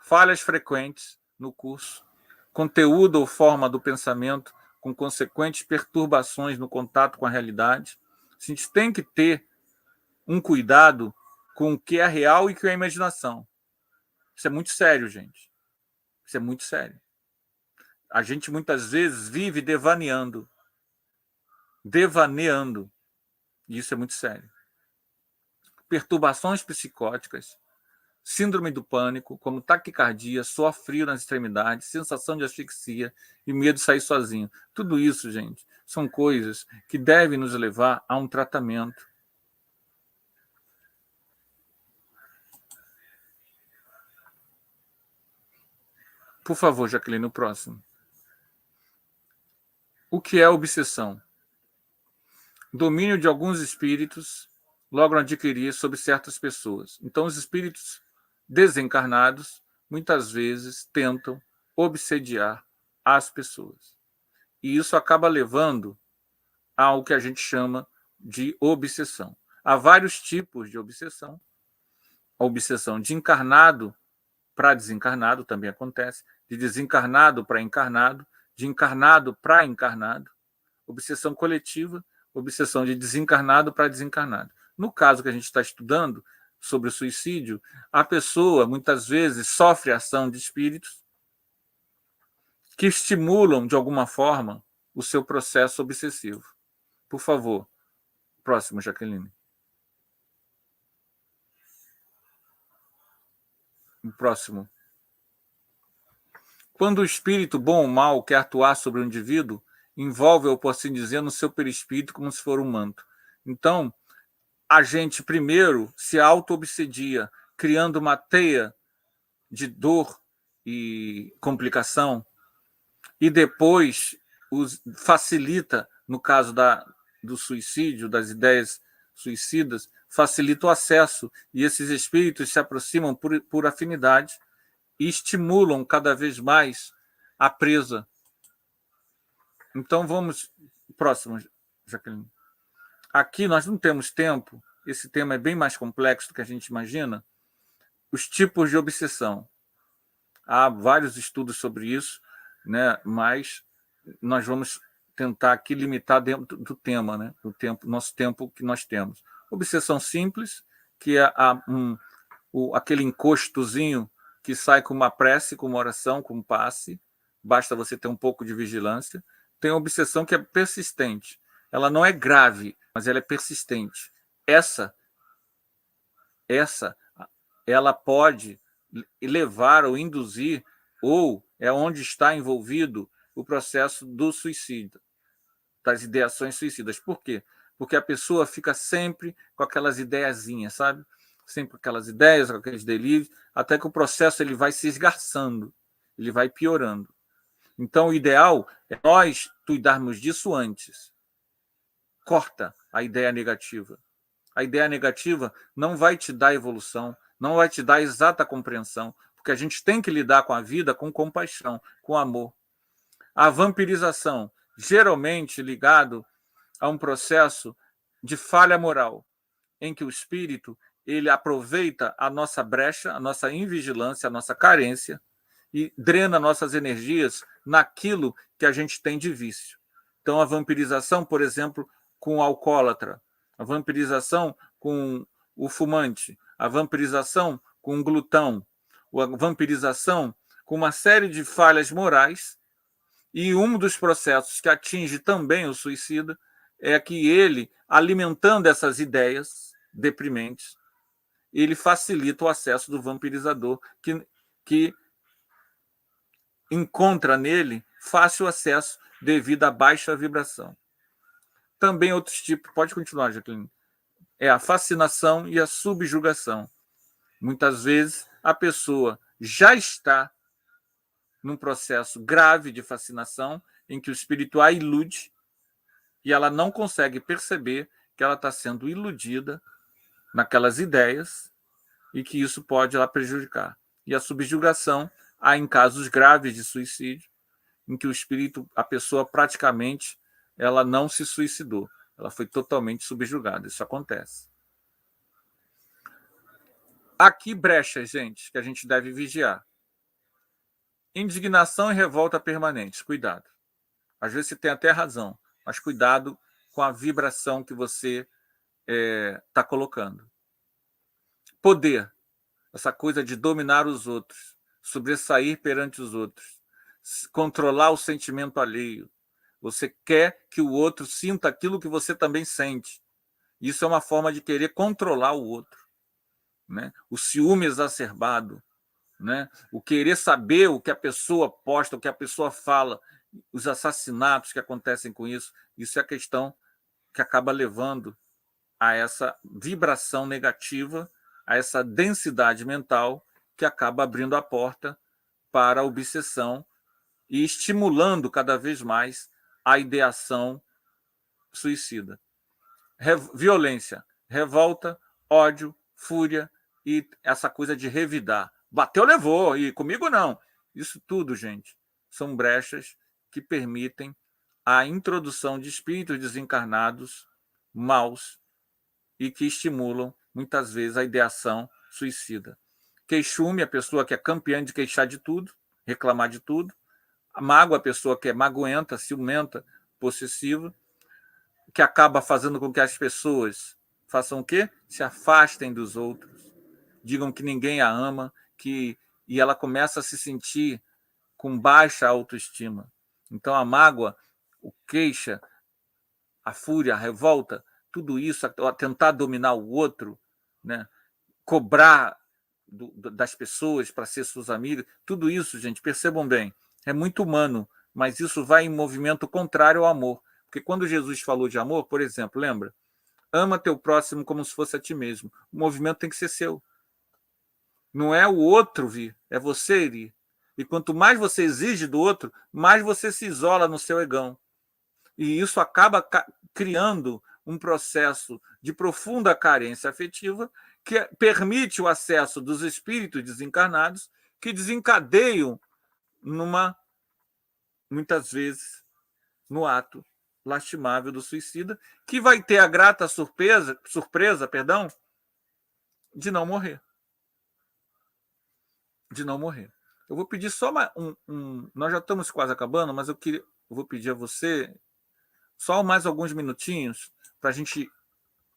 Falhas frequentes no curso, conteúdo ou forma do pensamento com consequentes perturbações no contato com a realidade. A gente tem que ter um cuidado com o que é real e o que é imaginação. Isso é muito sério, gente. Isso é muito sério. A gente muitas vezes vive devaneando. E isso é muito sério. Perturbações psicóticas, síndrome do pânico, como taquicardia, suor frio nas extremidades, sensação de asfixia e medo de sair sozinho. Tudo isso, gente, são coisas que devem nos levar a um tratamento. Por favor, Jaqueline, o próximo. O que é obsessão? Domínio de alguns espíritos logram adquirir sobre certas pessoas. Então, os espíritos desencarnados muitas vezes tentam obsediar as pessoas. E isso acaba levando ao que a gente chama de obsessão. Há vários tipos de obsessão. A obsessão de encarnado para desencarnado também acontece, de desencarnado para encarnado, de encarnado para encarnado, obsessão coletiva, obsessão de desencarnado para desencarnado. No caso que a gente está estudando sobre o suicídio, a pessoa muitas vezes sofre ação de espíritos que estimulam de alguma forma o seu processo obsessivo. Por favor, próximo, Jaqueline. O próximo. Quando o espírito, bom ou mau, quer atuar sobre o indivíduo, envolve-o, por assim dizer, no seu perispírito como se for um manto. Então, a gente primeiro se auto-obsedia, criando uma teia de dor e complicação, e depois facilita, no caso do suicídio, das ideias suicidas, facilita o acesso, e esses espíritos se aproximam por afinidade e estimulam cada vez mais a presa. Então vamos próximo, Jaqueline. Aqui nós não temos tempo, esse tema é bem mais complexo do que a gente imagina. Os tipos de obsessão. Há vários estudos sobre isso, né? Mas nós vamos tentar aqui limitar dentro do tema, né? Nosso tempo que nós temos. Obsessão simples, que é aquele encostozinho que sai com uma prece, com uma oração, com um passe. Basta você ter um pouco de vigilância. Tem a obsessão que é persistente. Ela não é grave, mas ela é persistente. Essa ela pode levar ou induzir, ou é onde está envolvido o processo do suicídio, das ideações suicidas. Por quê? Porque a pessoa fica sempre com aquelas ideiazinhas, sabe? Sempre com aquelas ideias, com aqueles delírios, até que o processo ele vai se esgarçando, ele vai piorando. Então, o ideal é nós cuidarmos disso antes. Corta a ideia negativa. A ideia negativa não vai te dar evolução, não vai te dar exata compreensão, porque a gente tem que lidar com a vida com compaixão, com amor. A vampirização, geralmente ligado a um processo de falha moral, em que o espírito ele aproveita a nossa brecha, a nossa invigilância, a nossa carência e drena nossas energias naquilo que a gente tem de vício. Então, a vampirização, por exemplo, com o alcoólatra, a vampirização com o fumante, a vampirização com o glutão, a vampirização com uma série de falhas morais, e um dos processos que atinge também o suicida é que ele, alimentando essas ideias deprimentes, ele facilita o acesso do vampirizador, que encontra nele fácil acesso devido à baixa vibração. Também outros tipos, pode continuar, Jaqueline, é a fascinação e a subjugação. Muitas vezes a pessoa já está num processo grave de fascinação, em que o espírito a ilude, e ela não consegue perceber que ela está sendo iludida naquelas ideias e que isso pode ela prejudicar. E a subjugação, há em casos graves de suicídio, em que o espírito, a pessoa praticamente, ela não se suicidou, ela foi totalmente subjugada. Isso acontece. Aqui brechas, gente, que a gente deve vigiar. Indignação e revolta permanentes, cuidado. Às vezes você tem até razão, mas cuidado com a vibração que você está colocando. Poder, essa coisa de dominar os outros, sobressair perante os outros, controlar o sentimento alheio. Você quer que o outro sinta aquilo que você também sente. Isso é uma forma de querer controlar o outro, né? O ciúme exacerbado, né? O querer saber o que a pessoa posta, o que a pessoa fala, os assassinatos que acontecem com isso. Isso é a questão que acaba levando a essa vibração negativa, a essa densidade mental que acaba abrindo a porta para a obsessão e estimulando cada vez mais a ideação suicida. Violência, revolta, ódio, fúria e essa coisa de revidar. Bateu, levou, e comigo não. Isso tudo, gente, são brechas que permitem a introdução de espíritos desencarnados maus e que estimulam, muitas vezes, a ideação suicida. Queixume, a pessoa que é campeã de queixar de tudo, reclamar de tudo. A mágoa, a pessoa que é magoenta, ciumenta, possessiva, que acaba fazendo com que as pessoas façam o quê? Se afastem dos outros, digam que ninguém a ama, e ela começa a se sentir com baixa autoestima. Então, a mágoa, o queixa, a fúria, a revolta, tudo isso, a tentar dominar o outro, né? Cobrar das pessoas para ser suas amigas, tudo isso, gente, percebam bem, é muito humano, mas isso vai em movimento contrário ao amor. Porque quando Jesus falou de amor, por exemplo, lembra? Ama teu próximo como se fosse a ti mesmo. O movimento tem que ser seu. Não é o outro vir, é você ir. E quanto mais você exige do outro, mais você se isola no seu egão. E isso acaba criando um processo de profunda carência afetiva que permite o acesso dos espíritos desencarnados que desencadeiam muitas vezes, no ato lastimável do suicida, que vai ter a grata surpresa, de não morrer. De não morrer. Eu vou pedir só nós já estamos quase acabando, mas eu vou pedir a você só mais alguns minutinhos para a gente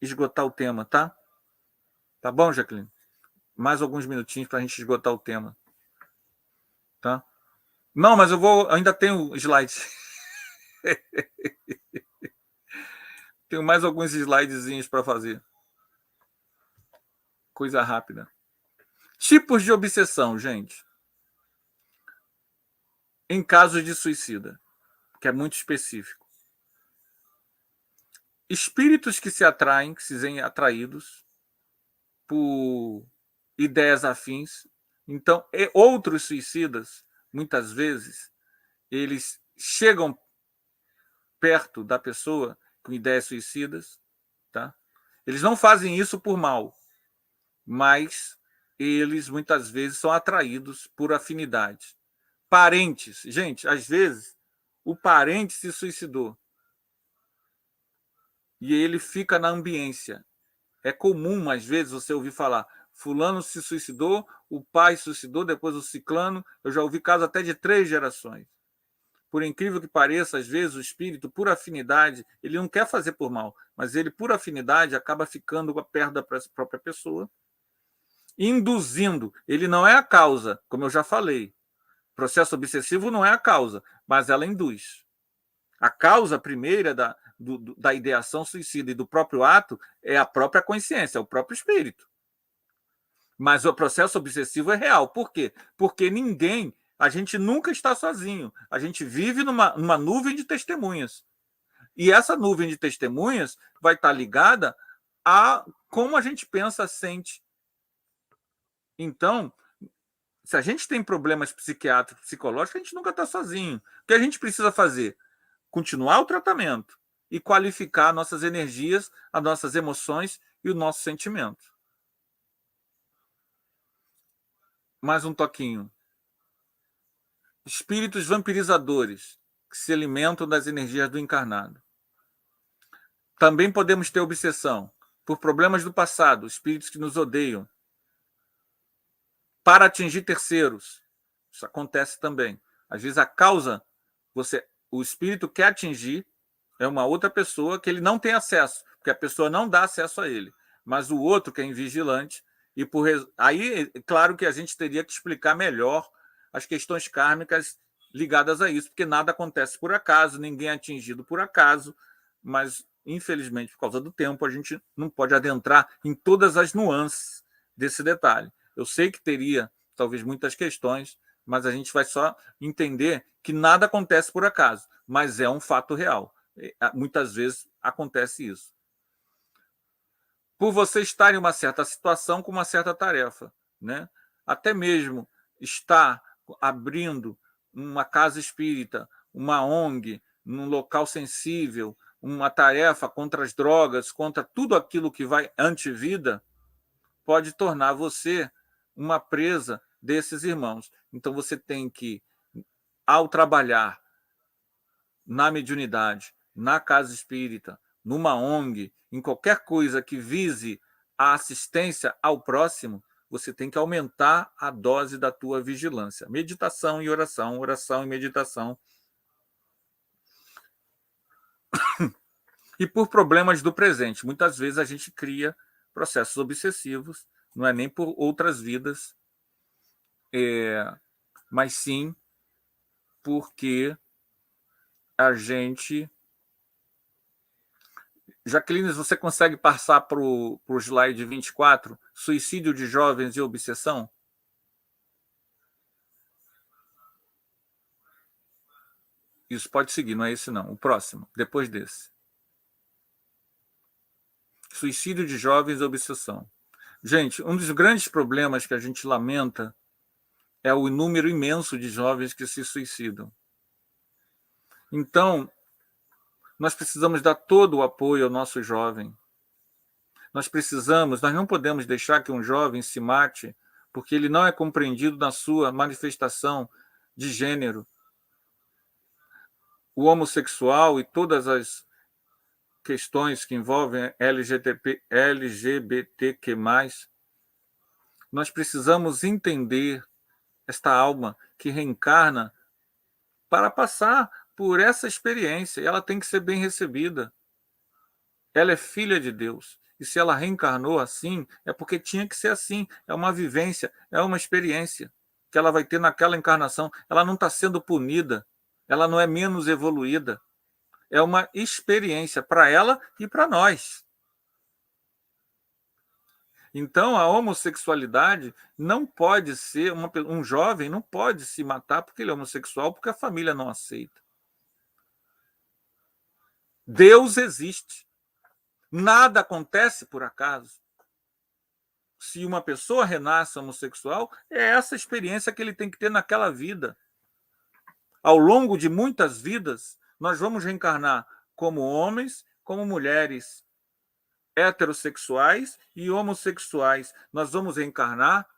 esgotar o tema, tá? Tá bom, Jacqueline? Mais alguns minutinhos para a gente esgotar o tema. Tá? Não, mas ainda tenho slides. Tenho mais alguns slidezinhos para fazer. Coisa rápida. Tipos de obsessão, gente. Em casos de suicida, que é muito específico. Espíritos que se atraem, que se veem atraídos por ideias afins. Então, outros suicidas, muitas vezes, eles chegam perto da pessoa com ideias suicidas, tá? Eles não fazem isso por mal, mas eles muitas vezes são atraídos por afinidade. Parentes, gente, às vezes o parente se suicidou e ele fica na ambiência. É comum, às vezes, você ouvir falar: fulano se suicidou, o pai se suicidou, depois o ciclano. Eu já ouvi casos até de 3 gerações. Por incrível que pareça, às vezes o espírito, por afinidade, ele não quer fazer por mal, mas ele, por afinidade, acaba ficando perto da própria pessoa, induzindo. Ele não é a causa, como eu já falei. Processo obsessivo não é a causa, mas ela induz. A causa primeira da ideação suicida e do próprio ato é a própria consciência, é o próprio espírito. Mas o processo obsessivo é real. Por quê? Porque a gente nunca está sozinho. A gente vive numa nuvem de testemunhas. E essa nuvem de testemunhas vai estar ligada a como a gente pensa, sente. Então, se a gente tem problemas psiquiátricos, psicológicos, a gente nunca está sozinho. O que a gente precisa fazer? Continuar o tratamento, e qualificar nossas energias, as nossas emoções e o nosso sentimento. Mais um toquinho. Espíritos vampirizadores que se alimentam das energias do encarnado. Também podemos ter obsessão por problemas do passado, espíritos que nos odeiam, para atingir terceiros. Isso acontece também. Às vezes a causa, o espírito quer atingir é uma outra pessoa que ele não tem acesso, porque a pessoa não dá acesso a ele. Mas o outro, que é invigilante, aí, claro que a gente teria que explicar melhor as questões kármicas ligadas a isso, porque nada acontece por acaso, ninguém é atingido por acaso, mas, infelizmente, por causa do tempo, a gente não pode adentrar em todas as nuances desse detalhe. Eu sei que teria, talvez, muitas questões, mas a gente vai só entender que nada acontece por acaso, mas é um fato real. Muitas vezes acontece isso. Por você estar em uma certa situação com uma certa tarefa, né? Até mesmo estar abrindo uma casa espírita, uma ONG, num local sensível, uma tarefa contra as drogas, contra tudo aquilo que vai anti-vida, pode tornar você uma presa desses irmãos. Então você tem que, ao trabalhar na mediunidade, na casa espírita, numa ONG, em qualquer coisa que vise a assistência ao próximo, você tem que aumentar a dose da tua vigilância. Meditação e oração, oração e meditação. E por problemas do presente. Muitas vezes a gente cria processos obsessivos, não é nem por outras vidas, mas sim porque a gente... Jaqueline, você consegue passar para o slide 24? Suicídio de jovens e obsessão? Isso pode seguir, não é esse não. O próximo, depois desse. Suicídio de jovens e obsessão. Gente, um dos grandes problemas que a gente lamenta é o número imenso de jovens que se suicidam. Então, nós precisamos dar todo o apoio ao nosso jovem. Nós não podemos deixar que um jovem se mate porque ele não é compreendido na sua manifestação de gênero. O homossexual e todas as questões que envolvem LGBTQ+, nós precisamos entender esta alma que reencarna para passar por essa experiência, e ela tem que ser bem recebida. Ela é filha de Deus, e se ela reencarnou assim, é porque tinha que ser assim. É uma vivência, é uma experiência que ela vai ter naquela encarnação. Ela não está sendo punida, ela não é menos evoluída. É uma experiência para ela e para nós. Então, a homossexualidade não pode ser... Um jovem não pode se matar porque ele é homossexual, porque a família não aceita. Deus existe. Nada acontece por acaso. Se uma pessoa renasce homossexual, é essa experiência que ele tem que ter naquela vida. Ao longo de muitas vidas, nós vamos reencarnar como homens, como mulheres, heterossexuais e homossexuais. Nós vamos reencarnar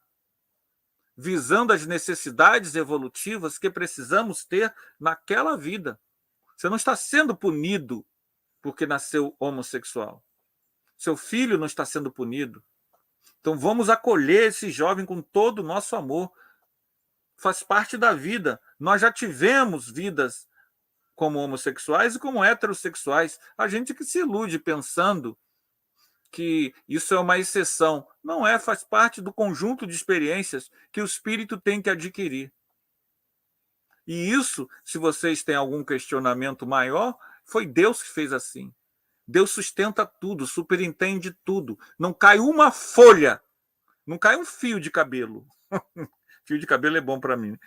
visando as necessidades evolutivas que precisamos ter naquela vida. Você não está sendo punido porque nasceu homossexual. Seu filho não está sendo punido. Então vamos acolher esse jovem com todo o nosso amor. Faz parte da vida. Nós já tivemos vidas como homossexuais e como heterossexuais. A gente que se ilude pensando que isso é uma exceção. Não é, faz parte do conjunto de experiências que o espírito tem que adquirir. E isso, se vocês têm algum questionamento maior, foi Deus que fez assim. Deus sustenta tudo, superintende tudo. Não cai uma folha, não cai um fio de cabelo. Fio de cabelo é bom para mim,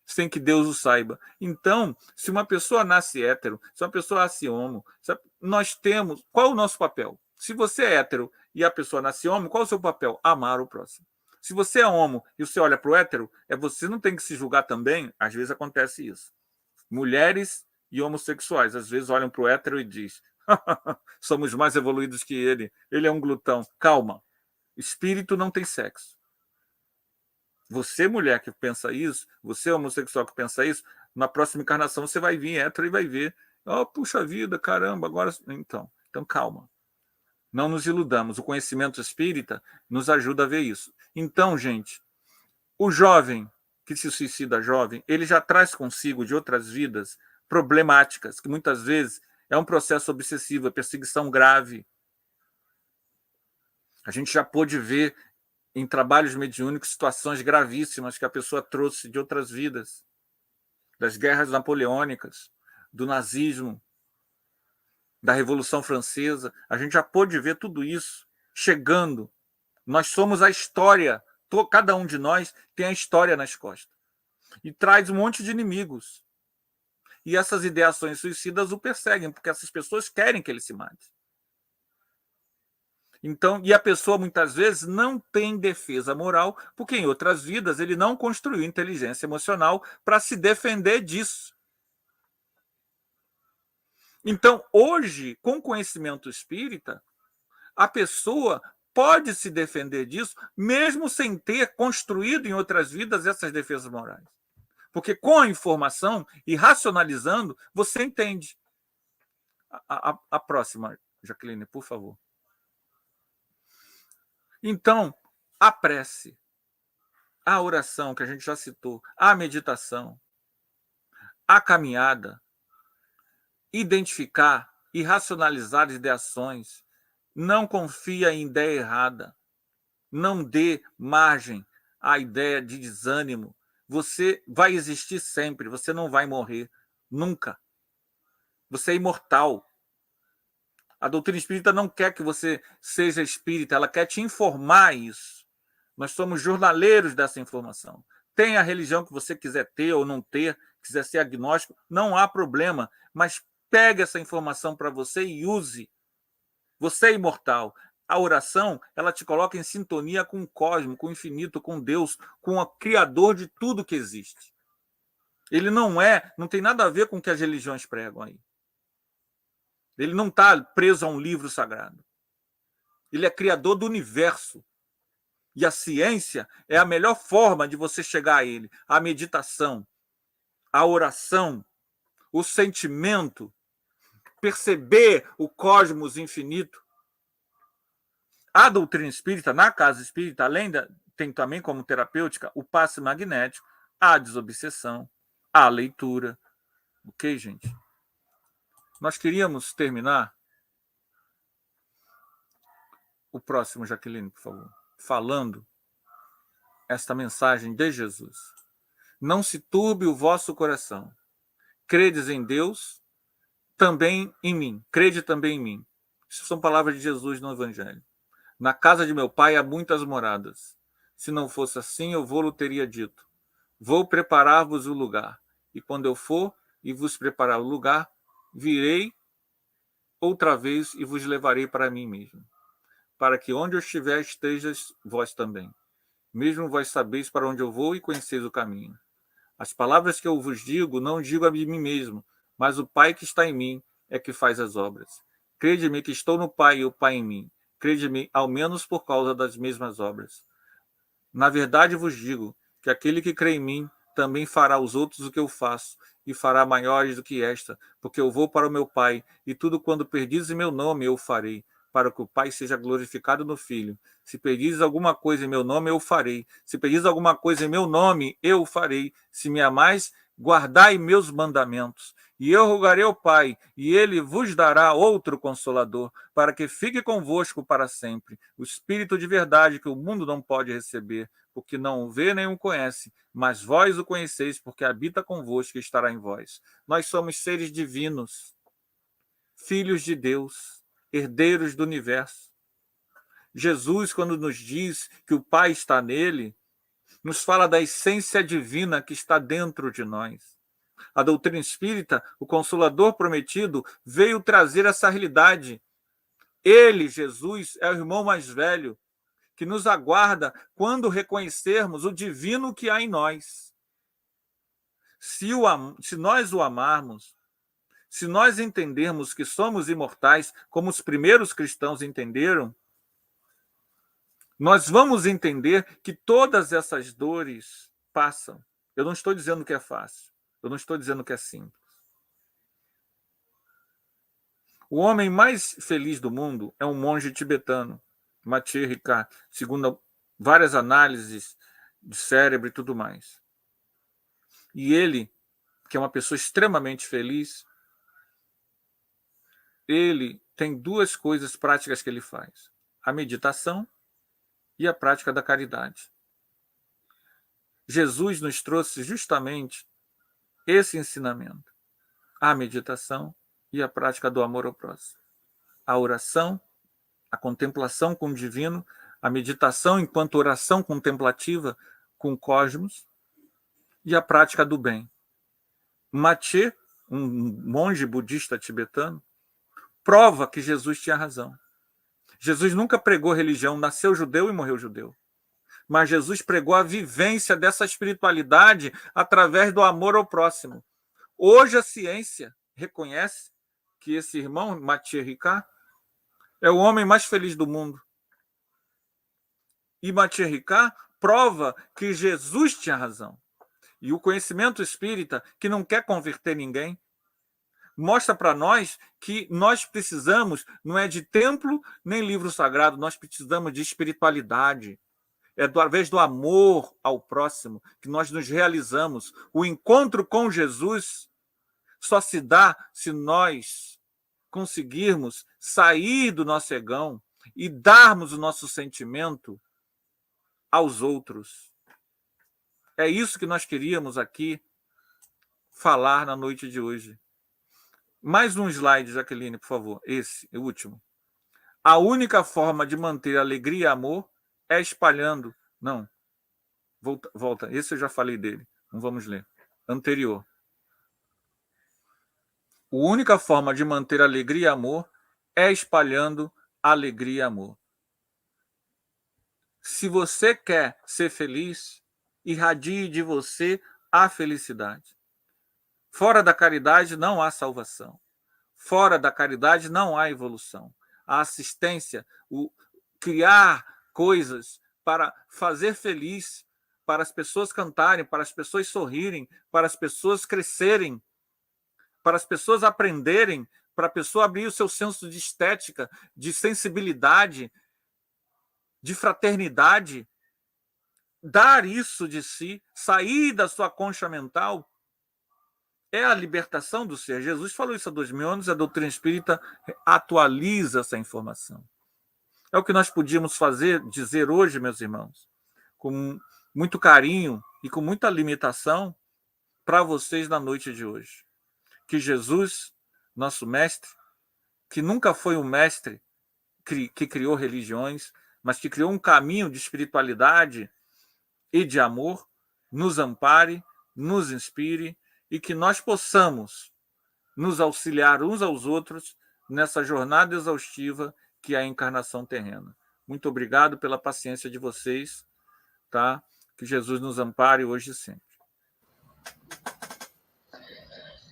sem que Deus o saiba. Então, se uma pessoa nasce hétero, se uma pessoa nasce homo, nós temos... Qual é o nosso papel? Se você é hétero e a pessoa nasce homo, qual é o seu papel? Amar o próximo. Se você é homo e você olha para o hétero, você não tem que se julgar também. Às vezes acontece isso. Mulheres e homossexuais às vezes olham para o hétero e diz: Somos mais evoluídos que ele. Ele é um glutão. Calma. Espírito não tem sexo. Você, mulher que pensa isso, você, homossexual que pensa isso, na próxima encarnação você vai vir hétero e vai ver. Oh, puxa vida, caramba, agora. Então calma. Não nos iludamos. O conhecimento espírita nos ajuda a ver isso. Então, gente, o jovem que se suicida jovem, ele já traz consigo de outras vidas problemáticas, que muitas vezes é um processo obsessivo, é perseguição grave. A gente já pôde ver em trabalhos mediúnicos situações gravíssimas que a pessoa trouxe de outras vidas, das guerras napoleônicas, do nazismo, da Revolução Francesa. A gente já pôde ver tudo isso chegando. Nós somos a história, cada um de nós tem a história nas costas. E traz um monte de inimigos. E essas ideações suicidas o perseguem, porque essas pessoas querem que ele se mate. Então, e a pessoa muitas vezes não tem defesa moral, porque em outras vidas ele não construiu inteligência emocional para se defender disso. Então, hoje, com conhecimento espírita, a pessoa pode se defender disso, mesmo sem ter construído em outras vidas essas defesas morais. Porque com a informação e racionalizando, você entende. A próxima, Jaqueline, por favor. Então, a prece, a oração, que a gente já citou, a meditação, a caminhada, identificar e racionalizar as ideações, não confia em ideia errada, não dê margem à ideia de desânimo. Você vai existir sempre, você não vai morrer, nunca. Você é imortal. A doutrina espírita não quer que você seja espírita, ela quer te informar isso. Nós somos jornaleiros dessa informação. Tem a religião que você quiser ter ou não ter, quiser ser agnóstico, não há problema, mas pegue essa informação para você e use. Você é imortal. A oração, ela te coloca em sintonia com o cosmos, com o infinito, com Deus, com o Criador de tudo que existe. Ele não tem nada a ver com o que as religiões pregam aí. Ele não está preso a um livro sagrado. Ele é criador do universo. E a ciência é a melhor forma de você chegar a ele. A meditação, a oração, o sentimento, perceber o cosmos infinito. A doutrina espírita, na casa espírita, tem também como terapêutica o passe magnético, a desobsessão, a leitura. Ok, gente? Nós queríamos terminar o próximo, Jaqueline, por favor, falando esta mensagem de Jesus. Não se turbe o vosso coração. Credes em Deus, também em mim. Crede também em mim. Isso são palavras de Jesus no Evangelho. Na casa de meu pai há muitas moradas. Se não fosse assim, eu vou-lhe teria dito. Vou preparar-vos o lugar. E quando eu for e vos preparar o lugar, virei outra vez e vos levarei para mim mesmo, para que onde eu estiver estejas vós também. Mesmo vós sabeis para onde eu vou e conheceis o caminho. As palavras que eu vos digo, não digo a mim mesmo, mas o Pai que está em mim é que faz as obras. Crede-me que estou no Pai e o Pai em mim. Crede-me, ao menos por causa das mesmas obras. Na verdade vos digo que aquele que crê em mim também fará aos outros o que eu faço, e fará maiores do que esta, porque eu vou para o meu Pai, e tudo quando perdizes em meu nome eu farei, para que o Pai seja glorificado no Filho. Se pedires alguma coisa em meu nome, eu farei. Se pedires alguma coisa em meu nome, eu farei. Se me amais, guardai meus mandamentos. E eu rogarei ao Pai, e ele vos dará outro Consolador, para que fique convosco para sempre, o Espírito de verdade que o mundo não pode receber, porque não o vê nem o conhece, mas vós o conheceis, porque habita convosco e estará em vós. Nós somos seres divinos, filhos de Deus, herdeiros do universo. Jesus, quando nos diz que o Pai está nele, nos fala da essência divina que está dentro de nós. A doutrina espírita, o Consolador prometido, veio trazer essa realidade. Ele, Jesus, é o irmão mais velho, que nos aguarda quando reconhecermos o divino que há em nós. Se nós o amarmos, Se nós entendermos que somos imortais, como os primeiros cristãos entenderam, nós vamos entender que todas essas dores passam. Eu não estou dizendo que é fácil. Eu não estou dizendo que é simples. O homem mais feliz do mundo é um monge tibetano, Matthieu Ricard, segundo várias análises de cérebro e tudo mais. E ele, que é uma pessoa extremamente feliz, ele tem duas coisas práticas que ele faz: a meditação e a prática da caridade. Jesus nos trouxe justamente esse ensinamento: a meditação e a prática do amor ao próximo. A oração, a contemplação com o divino, a meditação enquanto oração contemplativa com o cosmos e a prática do bem. Matthieu, um monge budista tibetano, prova que Jesus tinha razão. Jesus nunca pregou religião, nasceu judeu e morreu judeu. Mas Jesus pregou a vivência dessa espiritualidade através do amor ao próximo. Hoje a ciência reconhece que esse irmão, Matthieu Ricard, é o homem mais feliz do mundo. E Matthieu Ricard prova que Jesus tinha razão. E o conhecimento espírita, que não quer converter ninguém, mostra para nós que nós precisamos, não é de templo nem livro sagrado, nós precisamos de espiritualidade. É através do amor ao próximo que nós nos realizamos. O encontro com Jesus só se dá se nós conseguirmos sair do nosso egão e darmos o nosso sentimento aos outros. É isso que nós queríamos aqui falar na noite de hoje. Mais um slide, Jaqueline, por favor. Esse, o último. A única forma de manter alegria e amor é espalhando. Não. Volta. Esse eu já falei dele. Não vamos ler. Anterior. A única forma de manter alegria e amor é espalhando alegria e amor. Se você quer ser feliz, irradie de você a felicidade. Fora da caridade não há salvação. Fora da caridade não há evolução. A assistência, o criar coisas para fazer feliz, para as pessoas cantarem, para as pessoas sorrirem, para as pessoas crescerem, para as pessoas aprenderem, para a pessoa abrir o seu senso de estética, de sensibilidade, de fraternidade, dar isso de si, sair da sua concha mental, é a libertação do ser. Jesus falou isso há 2000 anos, a doutrina espírita atualiza essa informação. É o que nós podíamos dizer hoje, meus irmãos, com muito carinho e com muita limitação para vocês na noite de hoje. Que Jesus, nosso mestre, que nunca foi um mestre que criou religiões, mas que criou um caminho de espiritualidade e de amor, nos ampare, nos inspire e que nós possamos nos auxiliar uns aos outros nessa jornada exaustiva que é a encarnação terrena. Muito obrigado pela paciência de vocês, tá? Que Jesus nos ampare hoje e sempre.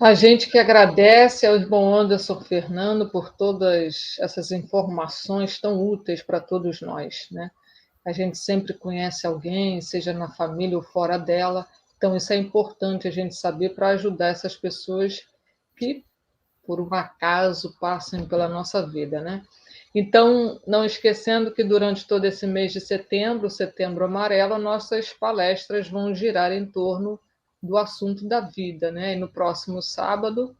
A gente que agradece ao irmão Anderson Fernando por todas essas informações tão úteis para todos nós, né? A gente sempre conhece alguém, seja na família ou fora dela, então isso é importante a gente saber para ajudar essas pessoas que, por um acaso, passem pela nossa vida, né? Então, não esquecendo que durante todo esse mês de setembro, Setembro Amarelo, nossas palestras vão girar em torno do assunto da vida, né? E no próximo sábado,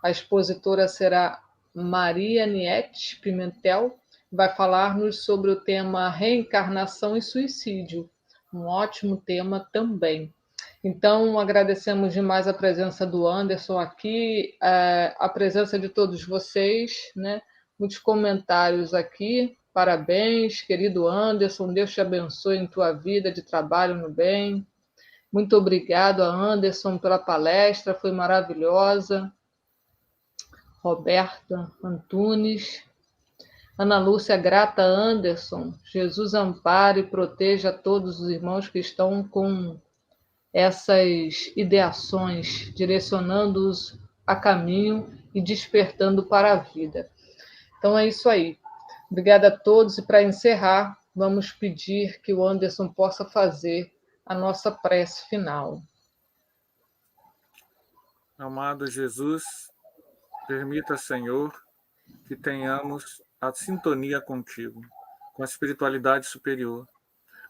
a expositora será Maria Niete Pimentel, vai falar-nos sobre o tema reencarnação e suicídio, um ótimo tema também. Então, agradecemos demais a presença do Anderson aqui, a presença de todos vocês, né? Muitos comentários aqui, parabéns, querido Anderson, Deus te abençoe em tua vida de trabalho no bem. Muito obrigado a Anderson pela palestra, foi maravilhosa. Roberta Antunes. Ana Lúcia, grata a Anderson. Jesus ampare e proteja todos os irmãos que estão com essas ideações, direcionando-os a caminho e despertando para a vida. Então é isso aí. Obrigada a todos, e para encerrar, vamos pedir que o Anderson possa fazer a nossa prece final. Amado Jesus, permita, Senhor, que tenhamos a sintonia contigo, com a espiritualidade superior,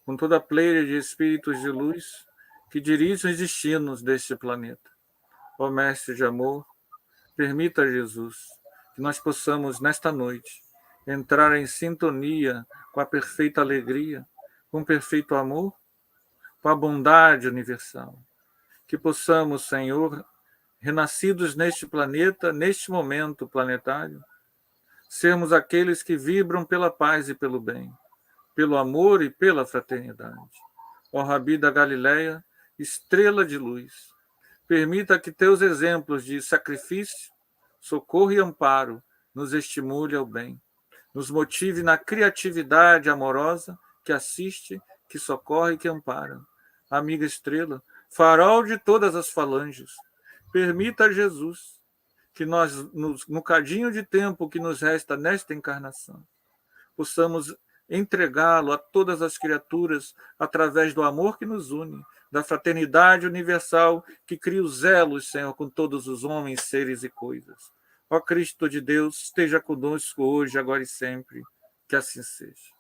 com toda a pleia de espíritos de luz que dirigem os destinos deste planeta. Ó Mestre de amor, permita, Jesus, que nós possamos, nesta noite, entrar em sintonia com a perfeita alegria, com o perfeito amor, com a bondade universal. Que possamos, Senhor, renascidos neste planeta, neste momento planetário, sermos aqueles que vibram pela paz e pelo bem, pelo amor e pela fraternidade. Ó Rabi da Galileia, estrela de luz, permita que teus exemplos de sacrifício, socorro e amparo nos estimule ao bem, nos motive na criatividade amorosa que assiste, que socorre e que ampara. Amiga estrela, farol de todas as falanges, permita a Jesus que nós, no cadinho de tempo que nos resta nesta encarnação, possamos entregá-lo a todas as criaturas através do amor que nos une, da fraternidade universal que cria os elos, Senhor, com todos os homens, seres e coisas. Ó Cristo de Deus, esteja conosco hoje, agora e sempre, que assim seja.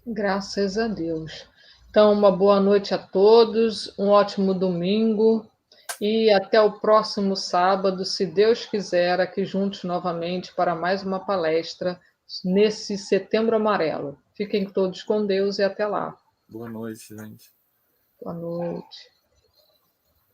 Graças a Deus. Então, uma boa noite a todos, um ótimo domingo e até o próximo sábado, se Deus quiser, aqui juntos novamente para mais uma palestra nesse Setembro Amarelo. Fiquem todos com Deus e até lá. Boa noite, gente. Boa noite.